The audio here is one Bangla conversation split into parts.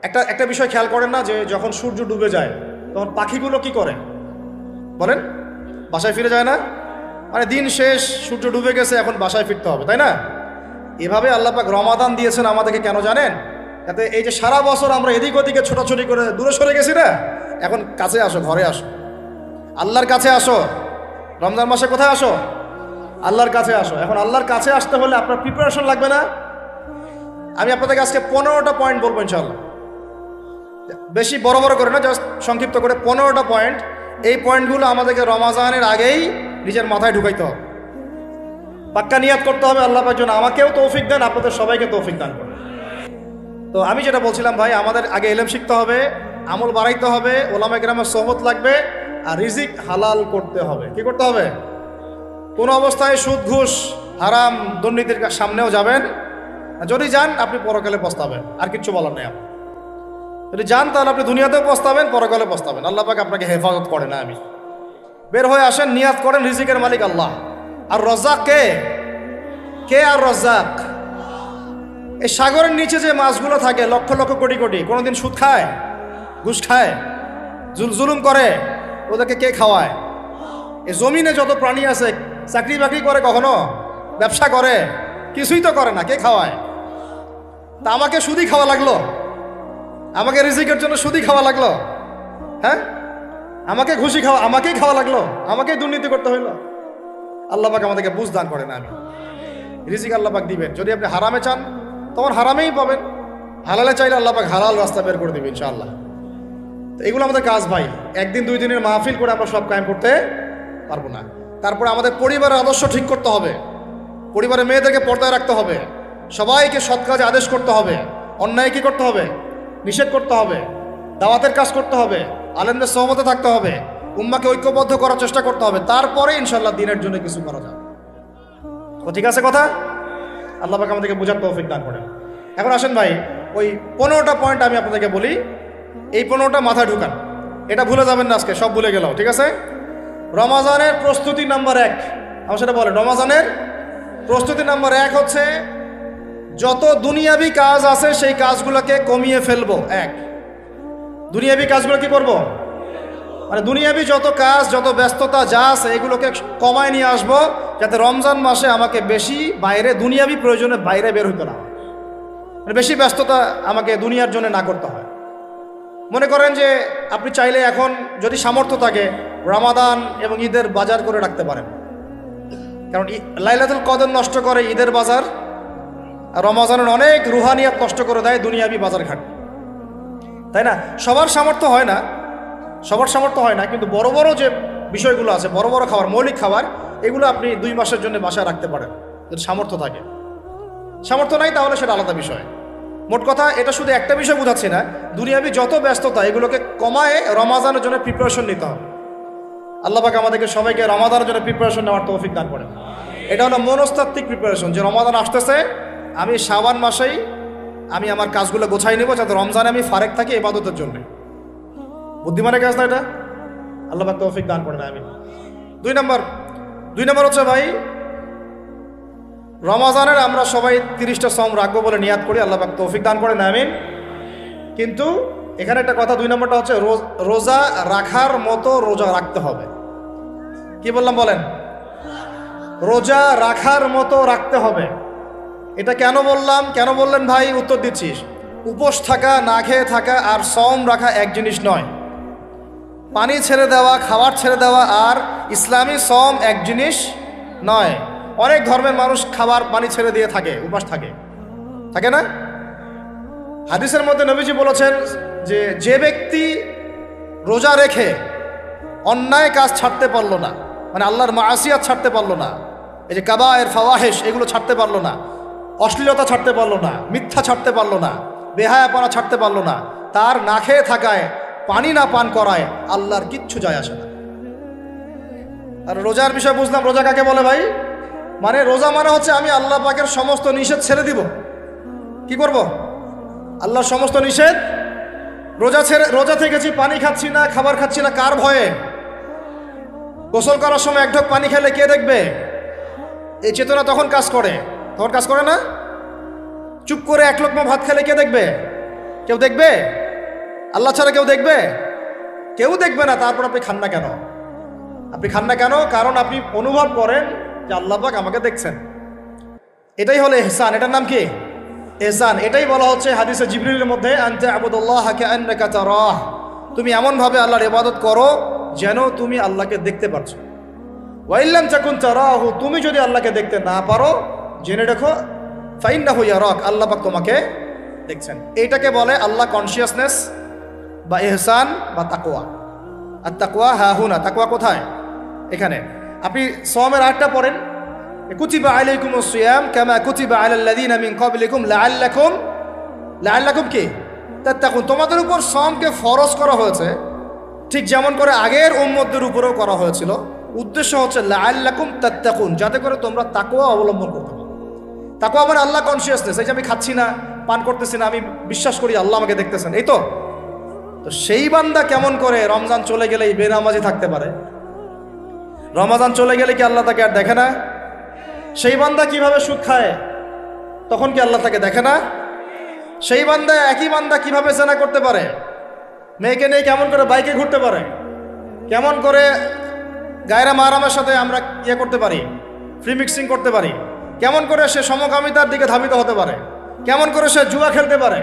একটা একটা বিষয় খেয়াল করেন না, যে যখন সূর্য ডুবে যায় তখন পাখিগুলো কি করে বলেন? বাসায় ফিরে যায় না? মানে দিন শেষ, সূর্য ডুবে গেছে, এখন বাসায় ফিরতে হবে, তাই না? এভাবে আল্লাহ পাক রমাদান দিয়েছেন আমাদেরকে কেন জানেন? যাতে এই যে সারা বছর আমরা এদিক ওদিকে ছোটাছুটি করে দূরে সরে গেছি না, এখন কাছে আসো, ঘরে আসো, আল্লাহর কাছে আসো। রমজান মাসে কোথায় আসো? আল্লাহর কাছে আসো। এখন আল্লাহর কাছে আসতে হলে আপনার প্রিপারেশন লাগবে না? আমি আপনাদেরকে আজকে 15টা পয়েন্ট বলবো ইনশাআল্লাহ, বেশি বড় বড় করে না, জাস্ট সংক্ষিপ্ত করে 15টা পয়েন্ট। এই পয়েন্টগুলো আমাদেরকে রমাজানের আগেই নিজের মাথায় ঢুকাইতে হবে, পাক্কা নিয়াত করতে হবে আল্লাহ পাক যেন আমাকেও তৌফিক দেন, আপনাদের সবাইকে তৌফিক দান করেন। তো আমি যেটা বলছিলাম ভাই, আমাদের আগে ইলম শিখতে হবে, আমল বাড়াইতে হবে, ওলামা কেরামের সোহবত লাগবে, আর রিজিক হালাল করতে হবে। কি করতে হবে? কোনো অবস্থায় সুদ ঘুষ হারাম দুর্নীতির সামনেও যাবেন না। যদি যান আপনি পরকালে পস্তাবেন, আর কিচ্ছু বলার নেই। আপনি যদি যান তাহলে আপনি দুনিয়াতেও পস্তাবেন, পরকালে পস্তাবেন। আল্লাহ পাক আপনাকে হেফাজত করে না। আমি বের হয়ে আসেন, নিয়াত করেন, রিজিকের মালিক আল্লাহ। আর রজ্জাক কে? কে আর রজ্জাক? এই সাগরের নিচে যে মাছগুলো থাকে লক্ষ লক্ষ কোটি কোটি, কোনোদিন সুদ খায়, ঘুষ খায়, জুলুম করে? ওদেরকে কে খাওয়ায়? এই জমিনে যত প্রাণী আছে চাকরি বাকরি করে, কখনো ব্যবসা করে? কিছুই তো করে না। কে খাওয়ায়? তা আমাকে সুদই খাওয়া লাগলো, আমাকে রিজিকের জন্য সুদই খাওয়া লাগলো, হ্যাঁ? আমাকে ঘুষি খাওয়া, আমাকেই খাওয়া লাগলো, আমাকেই দুর্নীতি করতে হইলো। আল্লাহ পাক আমাদেরকে বুঝ দান করেন। আমি রিজিক আল্লাহ পাক দিবেন। যদি আপনি হারামে চান তখন হারামেই পাবেন, হালালে চাইলে আল্লাহ পাক হালাল রাস্তা বের করে দিবেন ইনশাআল্লাহ। তো এগুলো আমাদের কাজ ভাই। একদিন দুই দিনের মাহফিল করে আমরা সব কায়েম করতে পারবো না। তারপরে আমাদের পরিবারের আদর্শ ঠিক করতে হবে, পরিবারের মেয়েদেরকে পর্দায় রাখতে হবে, সবাইকে সৎ কাজে আদেশ করতে হবে, অন্যায় কি করতে হবে? নিষেধ করতে হবে, দাওয়াতের কাজ করতে হবে, আলেমদের সহমতে থাকতে হবে, উম্মাকে ঐক্যবদ্ধ করার চেষ্টা করতে হবে। তারপরে ইনশাল্লাহ দিনের জন্য কিছু করা যাবে। তো ঠিক আছে কথা? আল্লাহ পাক আমাদেরকে বোঝার তৌফিক দান করেন। এখন আসেন ভাই, ওই 15টা পয়েন্ট আমি আপনাদেরকে বলি, এই 15টা মাথায় ঢুকান। এটা ভুলে যাবেন না, আজকে সব ভুলে গেলাম, ঠিক আছে? রমাজানের প্রস্তুতি নাম্বার 1, আমার সেটা বলেন। রমাজানের প্রস্তুতি নাম্বার 1 হচ্ছে যত দুনিয়াবি কাজ আছে সেই কাজগুলোকে কমিয়ে ফেলবো। দুনিয়াবি কাজগুলো কি করব? মানে দুনিয়াবি যত কাজ, যত ব্যস্ততা যা আছে এগুলোকে কমায় নিয়ে আসবো, যাতে রমজান মাসে আমাকে বেশি বাইরে দুনিয়াবি প্রয়োজনে বাইরে বের হইতে না হয়, মানে বেশি ব্যস্ততা আমাকে দুনিয়ার জন্য না করতে হয়। মনে করেন যে আপনি চাইলে এখন যদি সামর্থ্য থাকে রমাদান এবং ঈদের বাজার করে রাখতে পারেন, কারণ লাইলাতুল কদর নষ্ট করে ঈদের বাজার, আর রমাজানের অনেক রুহানিয়াত নষ্ট করে দেয় দুনিয়াবি বাজার ঘাট, তাই না? সবার সামর্থ্য হয় না, সবার সামর্থ্য হয় না, কিন্তু বড় বড় যে বিষয়গুলো আছে, বড় বড় খাবার, মৌলিক খাবার, এগুলো আপনি 2 মাসের জন্য বাসায় রাখতে পারেন যদি সামর্থ্য থাকে। সামর্থ্য নাই তাহলে সেটা আলাদা বিষয়। মোট কথা এটা শুধু একটা বিষয় বোঝাচ্ছি না, দুনিয়াবি যত ব্যস্ততা এগুলোকে কমায় রমাজানের জন্য প্রিপারেশন নিতে হবে। আল্লাহ পাক আমাদেরকে সবাইকে রমাদানের জন্য প্রিপারেশন নেওয়ার তৌফিক দান করেন। এটা হলো মনস্তাত্ত্বিক প্রিপারেশন, যে রমাদান আসতেছে, আমি শাবান মাসেই আমি আমার কাজগুলো গোছাই নেব, যাতে রমজানে আমি ফারেক থাকি ইবাদতের জন্য। বুদ্ধিমানের কাজ না এটা? আল্লাহ পাক তৌফিক দান করেন। আমি 2 নম্বর হচ্ছে ভাই, রমাজানের আমরা সবাই 30টা সম রাখবো বলে নিয়াত করি, আল্লাহ পাক তৌফিক দান করেন, আমিন। কিন্তু এখানে একটা কথা, 2 নম্বরটা হচ্ছে রোজা রাখার মতো রোজা রাখতে হবে। কি বললাম বলেন? রোজা রাখার মতো রাখতে হবে। এটা কেন বললাম, কেন বললেন ভাই? উত্তর দিচ্ছিস। উপোস থাকা, না খেয়ে থাকা আর সম রাখা এক জিনিস নয়। পানি ছেড়ে দেওয়া, খাবার ছেড়ে দেওয়া আর ইসলামী সম এক জিনিস নয়। অনেক ধর্মের মানুষ খাবার পানি ছেড়ে দিয়ে থাকে, উপাস থাকে, থাকে না? হাদিসের মধ্যে নবীজি বলেছেন যে যে ব্যক্তি রোজা রেখে অন্যায় কাজ ছাড়তে পারলো না, মানে আল্লাহর মাসিয়াত ছাড়তে পারলো না, এই যে কাবায়ের ফাওয়াহিশ এগুলো ছাড়তে পারলো না, অশ্লীলতা ছাড়তে পারলো না, মিথ্যা ছাড়তে পারলো না, বেহায়াপনা ছাড়তে পারলো না, তার না খেয়ে থাকায়, পানি না পান করায় আল্লাহর কিচ্ছু যায় আসে না। আর রোজার বিষয় বুঝলাম। রোজা কাকে বলে ভাই? মানে রোজা মানে হচ্ছে আমি আল্লাহ পাকের সমস্ত নিষেধ ছেড়ে দিব। কি করব? আল্লাহর সমস্ত নিষেধ। রোজা থেকেছি, পানি খাচ্ছি না, খাবার খাচ্ছি না, কার ভয়ে? গোসল করার সময় 1 ঢোক পানি খেলে কে দেখবে? এই চেতনা তখন কাজ করে, তখন কাজ করে না? চুপ করে 1 লোকমা ভাত খেলে কে দেখবে? কেউ দেখবে? আল্লাহ ছাড়া কেউ দেখবে? কেউ দেখবে না। তারপর আপনি খান না কেন? আপনি খান না কেন? কারণ আপনি অনুভব করেন যে আল্লাহ পাক আমাকে দেখছেন। এটাই হলো ইহসান। এটার নাম কি? ইহসান। এটাই বলা হচ্ছে হাদিসে জিবরিলের মধ্যে, আনতা আবুদুল্লাহ কাআন্নাকা তারাহ, তুমি এমনভাবে আল্লাহর ইবাদত করো যেন তুমি আল্লাহকে দেখতে পারছো। ওয়া ইল্লাম তাকুন তারাহু, তুমি যদি আল্লাহকে দেখতে না পারো, জেনে রাখো ফাইন্নাহু ইয়ারাক, আল্লাহ পাক তোমাকে দেখছেন। এইটাকে বলে আল্লাহ কনসিয়াসনেস বা ইহসান বা তাকওয়া। আর তাকওয়া হাহুনা, তাকওয়া কোথায়? এখানে। আপনি সওমের আয়াতটা পড়েন, কুতিবা আলাইকুমুস সিয়াম কামা কুতিবা আলাল লাযিনা মিন ক্বাবলিকুম লাআল্লাকুম কি তাত্তাকুন, তোমাদের উপর সওমকে ফরজ করা হয়েছে ঠিক যেমন করে আগের উম্মতদের উপরেও করা হয়েছিল। উদ্দেশ্য হচ্ছে লাআল্লাকুম তাত্তাকুন, যাতে করে তোমরা তাকওয়া অবলম্বন করতে পারো। তাকওয়া মানে আল্লাহ কনসিয়াসনেস। এই যে আমি খাচ্ছি না, পান করতেছি না, আমি বিশ্বাস করি আল্লাহ আমাকে দেখতেছেন, এই তো। তো সেই বান্দা কেমন করে রমজান চলে গেলেই বেনামাজি থাকতে পারে? রমজান চলে গেলে কি আল্লাহ তাকে আর দেখে না? সেই বান্দা কিভাবে সুদ খায়, তখন কি আল্লাহ তাকে দেখে না? সেই বান্দা, একই বান্দা কিভাবে জেনা করতে পারে? মেয়েকে নিয়ে কেমন করে বাইকে ঘুরতে পারে? কেমন করে গায়রা মাহরামের সাথে আমরা করতে পারি, ফ্রি মিক্সিং করতে পারি? কেমন করে সে সমকামিতার দিকে ধাবিত হতে পারে? কেমন করে সে জুয়া খেলতে পারে?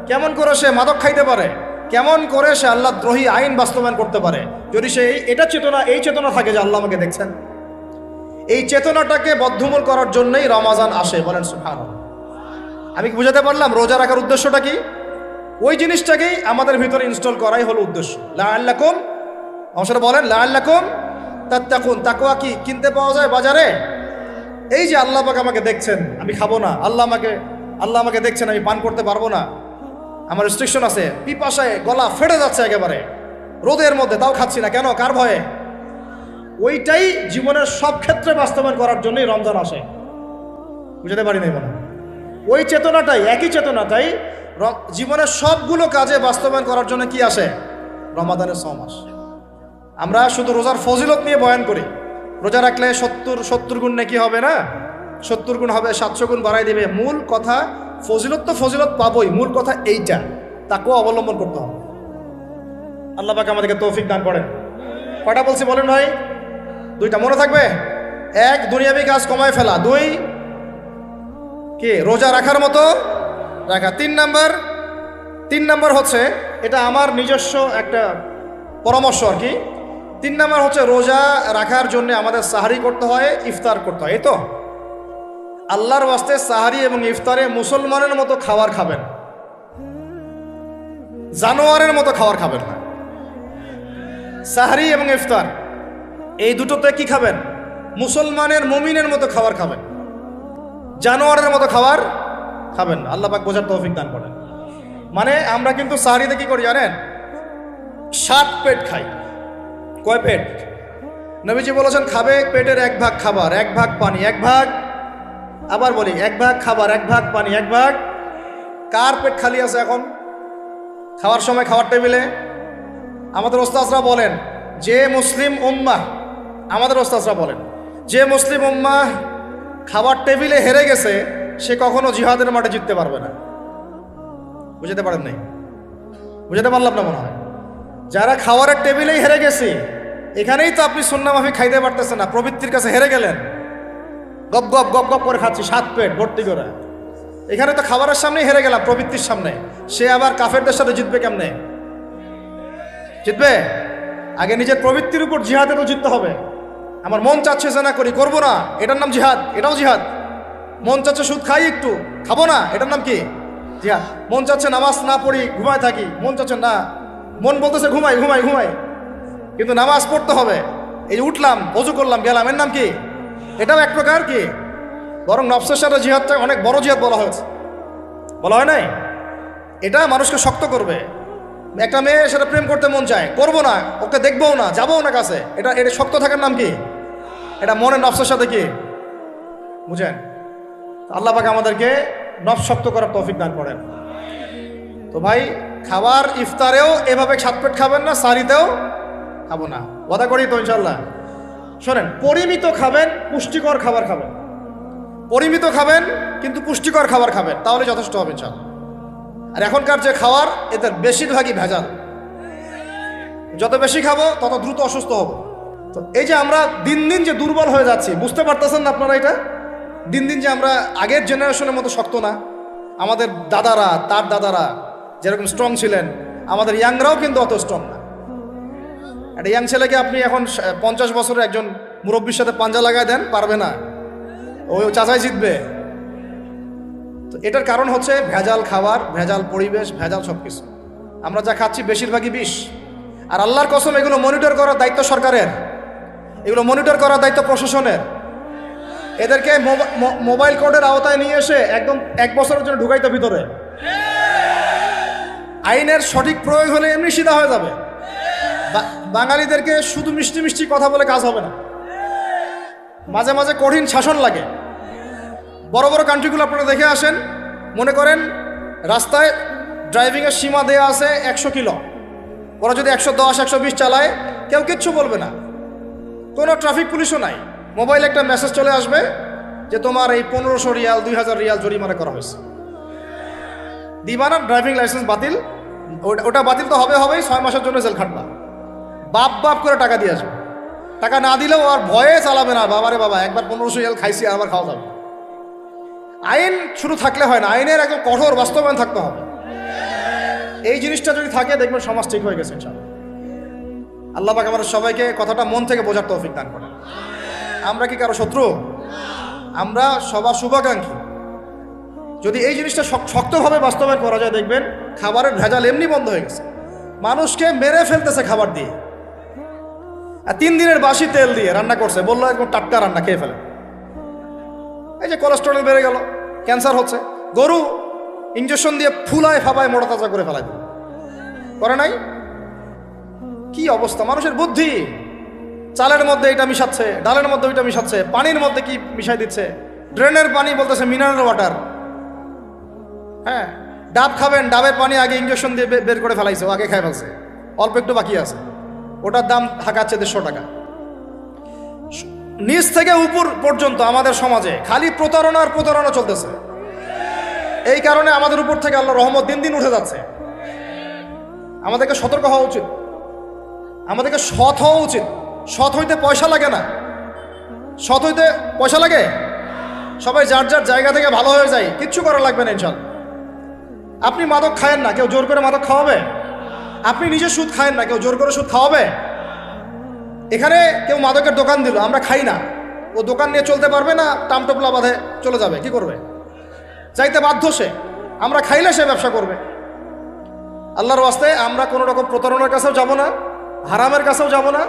কেমন করে সে মাদক খাইতে পারে? কেমন করে সে আল্লাহ দ্রোহী আইন বাস্তবায়ন করতে পারে? যদি সে এই চেতনা থাকে যে আল্লাহ আমাকে দেখছেন। এই চেতনাটাকে বদ্ধমূল করার জন্যই রমাজান আসে। বলেন সুবহানাল্লাহ। আমি কি বুঝাতে পারলাম? রোজা রাখার উদ্দেশ্যটা কি? ওই জিনিসটাকেই আমাদের ভিতরে ইনস্টল করাই হলো উদ্দেশ্য। লাআল্লাকুম, অংশটা বলেন, লাআল্লাকুম তাত্তাকুন। তাকওয়া কি কিনতে পাওয়া যায় বাজারে? এই যে আল্লাহ পাক আমাকে দেখছেন, আমি খাবো না, আল্লাহ আমাকে দেখছেন, আমি পান করতে পারবো না, আমার রেস্ট্রিকশন আছে, পিপাসায় গলা ফেটে যাচ্ছে একেবারে রোদের মধ্যে, তাও খাচ্ছি না কেন? কার ভয়ে? ওইটাই জীবনের সব ক্ষেত্রে বাস্তবায়ন করার জন্যই রমজান আসে। বুঝতে পারি নাই মনে? ওই চেতনাটাই, একই চেতনাটাই জীবনের সবগুলো কাজে বাস্তবায়ন করার জন্য কি আসে? রমাদানের 6 মাস। আমরা শুধু রোজার ফজিলত নিয়ে বয়ান করি। রোজা রাখলে 70 গুণ নাকি হবে না, 70 গুণ হবে, 700 গুণ বাড়াই দেবে। মূল কথা ফজিলত তো ফজিলত পাবই, মূল কথা এইটা, তাকেও অবলম্বন করতে হবে। আল্লাহ পাক আমাদেরকে তৌফিক দান করেন। কয়টা বলছি বলেন ভাই? 2টা মনে থাকবে। 1, দুনিয়াবি কাজ কমায় ফেলা। 2, কি রোজা রাখার মতো রাখা। 3 নাম্বার হচ্ছে, এটা আমার নিজস্ব একটা পরামর্শ আর কি। 3 নাম্বার হচ্ছে রোজা রাখার জন্য আমাদের সাহারি করতে হয়, ইফতার করতে হয়। এই তো আল্লাহর ওয়াস্তে সাহারি এবং ইফতারে মুসলমানের মতো খাবার খাবেন, জানোয়ারের মতো খাবার খাবেন না। সাহারি এবং ইফতার এই দুটোতে কি খাবেন? মুসলমানের, মুমিনের মতো খাবার খাবেন, জানোয়ারের মতো খাবার খাবেন না। আল্লাহ পাক বোঝার তৌফিক দান করেন। মানে আমরা কিন্তু সাহারিতে কি করি জানেন? 7 পেট খাই। কয় পেট? নবীজি বলেছেন খাবে পেটের 1 ভাগ খাবার, 1 ভাগ পানি, 1 ভাগ, আবার বলি 1 ভাগ খাবার, 1 ভাগ পানি, 1 ভাগ। কার পেট খালি আছে এখন খাওয়ার সময়, খাওয়ার টেবিলে? আমাদের ওস্তাদরা বলেন যে মুসলিম উম্মাহ, আমাদের ওস্তাদরা বলেন যে মুসলিম উম্মাহ খাবার টেবিলে হেরে গেছে, সে কখনো জিহাদের মাঠে জিততে পারবে না। বুঝতে পারেন নাই? বুঝতে পারলাম না মনে হয়। যারা খাওয়ারের টেবিলেই হেরে গেছে, এখানেই তো আপনি সুন্নাহ মাফিক খাইতে পারতেছেন না, প্রবৃত্তির কাছে হেরে গেলেন। গপ গপ গপ গপ করে খাচ্ছি 7 পেট ভর্তি করে। এখানে তো খাবারের সামনেই হেরে গেলাম, প্রবৃত্তির সামনে। সে আবার কাফেরদের সাথে জিতবে কেমনে? জিতবে আগে নিজের প্রবৃত্তির উপর জিহাদে তো জিততে হবে। আমার মন চাচ্ছে জেনা করি, করবো না, এটার নাম জিহাদ, এটাও জিহাদ। মন চাচ্ছে সুদ খাই একটু, খাবো না, এটার নাম কি? জিহাদ। মন চাচ্ছে নামাজ না পড়ি, ঘুমায় থাকি, মন চাচ্ছে না, মন বলতেছে ঘুমাই ঘুমাই ঘুমাই, কিন্তু নামাজ পড়তে হবে। এই যে উঠলাম, ওযু করলাম, গেলাম, এর নাম কি? এটাও এক প্রকার কি? বরং নফসের সাথে জিহাদটা অনেক বড় জিহাদ বলা হয়েছে, বলা হয় নাই? এটা মানুষকে শক্ত করবে। একটা মেয়ে সেটা প্রেম করতে মন চায়, করবো না, ওকে দেখবও না, যাবও না কাছে, এটা শক্ত থাকার নাম কি? এটা মনের নফসের সাথে কি? বুঝেন? আল্লাহ পাক আমাদেরকে নফস শক্ত করার তৌফিক দান করেন। তো ভাই, খাবার ইফতারেও এভাবে 7 পেট খাবেন না, সারিতেও খাবো না, ওয়াদা করি তো ইনশাল্লাহ। শোনেন, পরিমিত খাবেন, পুষ্টিকর খাবার খাবেন। পরিমিত খাবেন কিন্তু পুষ্টিকর খাবার খাবেন, তাহলে যথেষ্ট হবে ইনশাল্লাহ। আর এখনকার যে খাবার এতে বেশিরভাগই ভেজাল। যত বেশি খাবো তত দ্রুত অসুস্থ হব। তো এই যে আমরা দিন দিন যে দুর্বল হয়ে যাচ্ছি, বুঝতে পারতেছেন না আপনারা? এটা দিন দিন যে আমরা আগের জেনারেশনের মতো শক্ত না। আমাদের দাদারা, তার দাদারা যেরকম স্ট্রং ছিলেন, আমাদের ইয়াংরাও কিন্তু অত স্ট্রং না। একটা ইয়াং ছেলেকে আপনি এখন 50 বছরের একজন মুরব্বীর সাথে পাঞ্জা লাগায় দেন, পারবে না, ওই চাচাই জিতবে। তো এটার কারণ হচ্ছে ভেজাল খাবার, ভেজাল পরিবেশ, ভেজাল সব কিছু। আমরা যা খাচ্ছি বেশিরভাগই বিষ। আর আল্লাহর কসম, এগুলো মনিটর করার দায়িত্ব সরকারের, এগুলো মনিটর করার দায়িত্ব প্রশাসনের। এদেরকে মোবাইল কোর্টের আওতায় নিয়ে এসে একদম 1 বছরের জন্য ঢুকাইতে ভিতরে। আইনের সঠিক প্রয়োগ হলে এমনি সিধা হয়ে যাবে। বাঙালিদেরকে শুধু মিষ্টি মিষ্টি কথা বলে কাজ হবে না, মাঝে মাঝে কঠিন শাসন লাগে। বড় বড় কান্ট্রিগুলো আপনারা দেখে আসেন, মনে করেন রাস্তায় ড্রাইভিংয়ের সীমা দেওয়া আছে 100 কিলো, ওরা যদি 110 120 চালায় কেউ কিচ্ছু বলবে না, কোনো ট্রাফিক পুলিশও নাই। মোবাইলে একটা মেসেজ চলে আসবে যে তোমার এই 1500 রিয়াল 2000 রিয়াল জরিমানা করা হয়েছে। দিবা না, ড্রাইভিং লাইসেন্স বাতিল। ওটা বাতিল তো হবেই, 6 মাসের জন্য জেল খাটবা। বাপ করে টাকা দিয়ে আসবে। টাকা না দিলেও আর ভয়ে চালাবে না, বাবারে বাবা একবার 1500 রিয়াল খাইছি, আবার খাওয়া যাবে। আইন শুধু থাকলে হয় না, আইনের একদম কঠোর বাস্তবায়ন থাকতে হবে। এই জিনিসটা যদি থাকে দেখবেন সমাজ ঠিক হয়ে গেছে ইনশাআল্লাহ। আল্লাহ পাক আমাদের সবাইকে কথাটা মন থেকে বোঝার তৌফিক দান করেন। আমরা কি কারো শত্রু? আমরা সবার শুভাকাঙ্ক্ষী। যদি এই জিনিসটা শক্তভাবে বাস্তবায়ন করা যায়, দেখবেন খাবারের ভেজাল এমনি বন্ধ হয়ে গেছে। মানুষকে মেরে ফেলতেছে খাবার দিয়ে, আর 3 দিনের বাসি তেল দিয়ে রান্না করছে, বললো একদম টাটকা রান্না, খেয়ে ফেলে। এই যে কোলেস্টেরল বেড়ে গেল, ক্যান্সার হচ্ছে। গরু ইঞ্জেকশন দিয়ে ফুলায় ফাপায় মোটা তাজা করে ফেলায় করে নাই? কি অবস্থা মানুষের বুদ্ধি! চালের মধ্যে এটা মিশাচ্ছে, ডালের মধ্যে ওইটা মিশাচ্ছে, পানির মধ্যে কি মিশাই দিচ্ছে, ড্রেনের পানি বলতেছে মিনারেল ওয়াটার। হ্যাঁ, ডাব খাবেন, ডাবের পানি আগে ইঞ্জেকশন দিয়ে বের করে ফেলাইছে, ও আগে খাই ফেলছে, অল্প একটু বাকি আছে, ওটার দাম হাঁকাচ্ছে 150 টাকা। নিচ থেকে উপর পর্যন্ত আমাদের সমাজে খালি প্রতারণা চলতেছে। এই কারণে আমাদের উপর থেকে আল্লাহর রহমত দিন দিন উঠে যাচ্ছে। আমাদেরকে সতর্ক হওয়া উচিত, আমাদেরকে সৎ হওয়া উচিত। সৎ হইতে পয়সা লাগে না, সৎ হইতে পয়সা লাগে। সবাই যার যার জায়গা থেকে ভালো হয়ে যায়, কিচ্ছু করা লাগবে না ইনশাআল্লাহ। আপনি মাদক খায়েন না, কেউ জোর করে মাদক খাওয়াবে? আপনি নিজে সুদ খায়েন না, কেউ জোর করে সুদ খাওয়াবে? এখানে কেউ মাদকের দোকান দিল, আমরা খাই না, ও দোকান নিয়ে চলতে পারবে না, টামটোপলা বাঁধে চলে যাবে, কি করবে? চাইতে বাধ্য সে। আমরা খাইলে সে ব্যবসা করবে। আল্লাহর ওয়াস্তে আমরা কোনো রকম প্রতারণার কাছেও যাব না, হারামের কাছেও যাব না,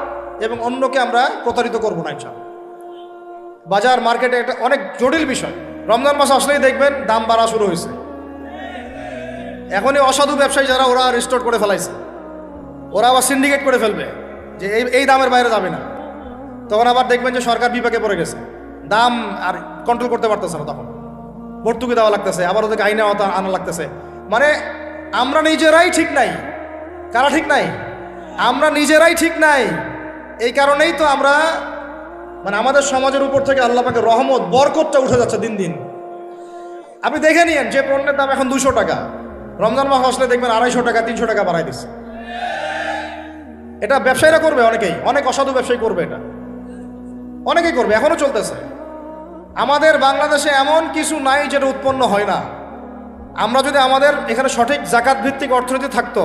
এবং অন্যকে আমরা প্রতারিত করবো না ইনশাআল্লাহ। বাজার মার্কেটে একটা অনেক জটিল বিষয়। রমজান মাস আসলেই দেখবেন দাম বাড়া শুরু হয়েছে। এখনই অসাধু ব্যবসায়ী যারা, ওরা রিস্টোর করে ফেলাইছে, ওরা আবার সিন্ডিকেট করে ফেলবে যে এই দামের বাইরে যাবে না। তখন আবার দেখবেন যে সরকার বিপাকে পড়ে গেছে, দাম আর কন্ট্রোল করতে পারতেছে না, তখন ভর্তুকি দেওয়া লাগতেছে, আবার ওদেরকে আইনে আনা লাগতেছে। মানে আমরা নিজেরাই ঠিক নাই। কারা ঠিক নাই? আমরা নিজেরাই ঠিক নাই। এই কারণেই তো আমরা আমাদের সমাজের উপর থেকে আল্লাহ পাকের রহমত, বরকতটা উঠে যাচ্ছে দিন দিন। আপনি দেখে নিয়েন, যে পণ্যের দাম এখন 200 টাকা, রমজান মাস আসলে দেখবেন 250 টাকা 300 টাকা বাড়াই দিচ্ছে। এটা ব্যবসায়ীরা করবে, অনেক অসাধু ব্যবসায়ী করবে, এটা অনেকেই করবে, এখনো চলতেছে। আমাদের বাংলাদেশে এমন কিছু নাই যেটা উৎপন্ন হয় না। আমরা যদি আমাদের এখানে সঠিক জাকাত ভিত্তিক অর্থনীতি থাকতো,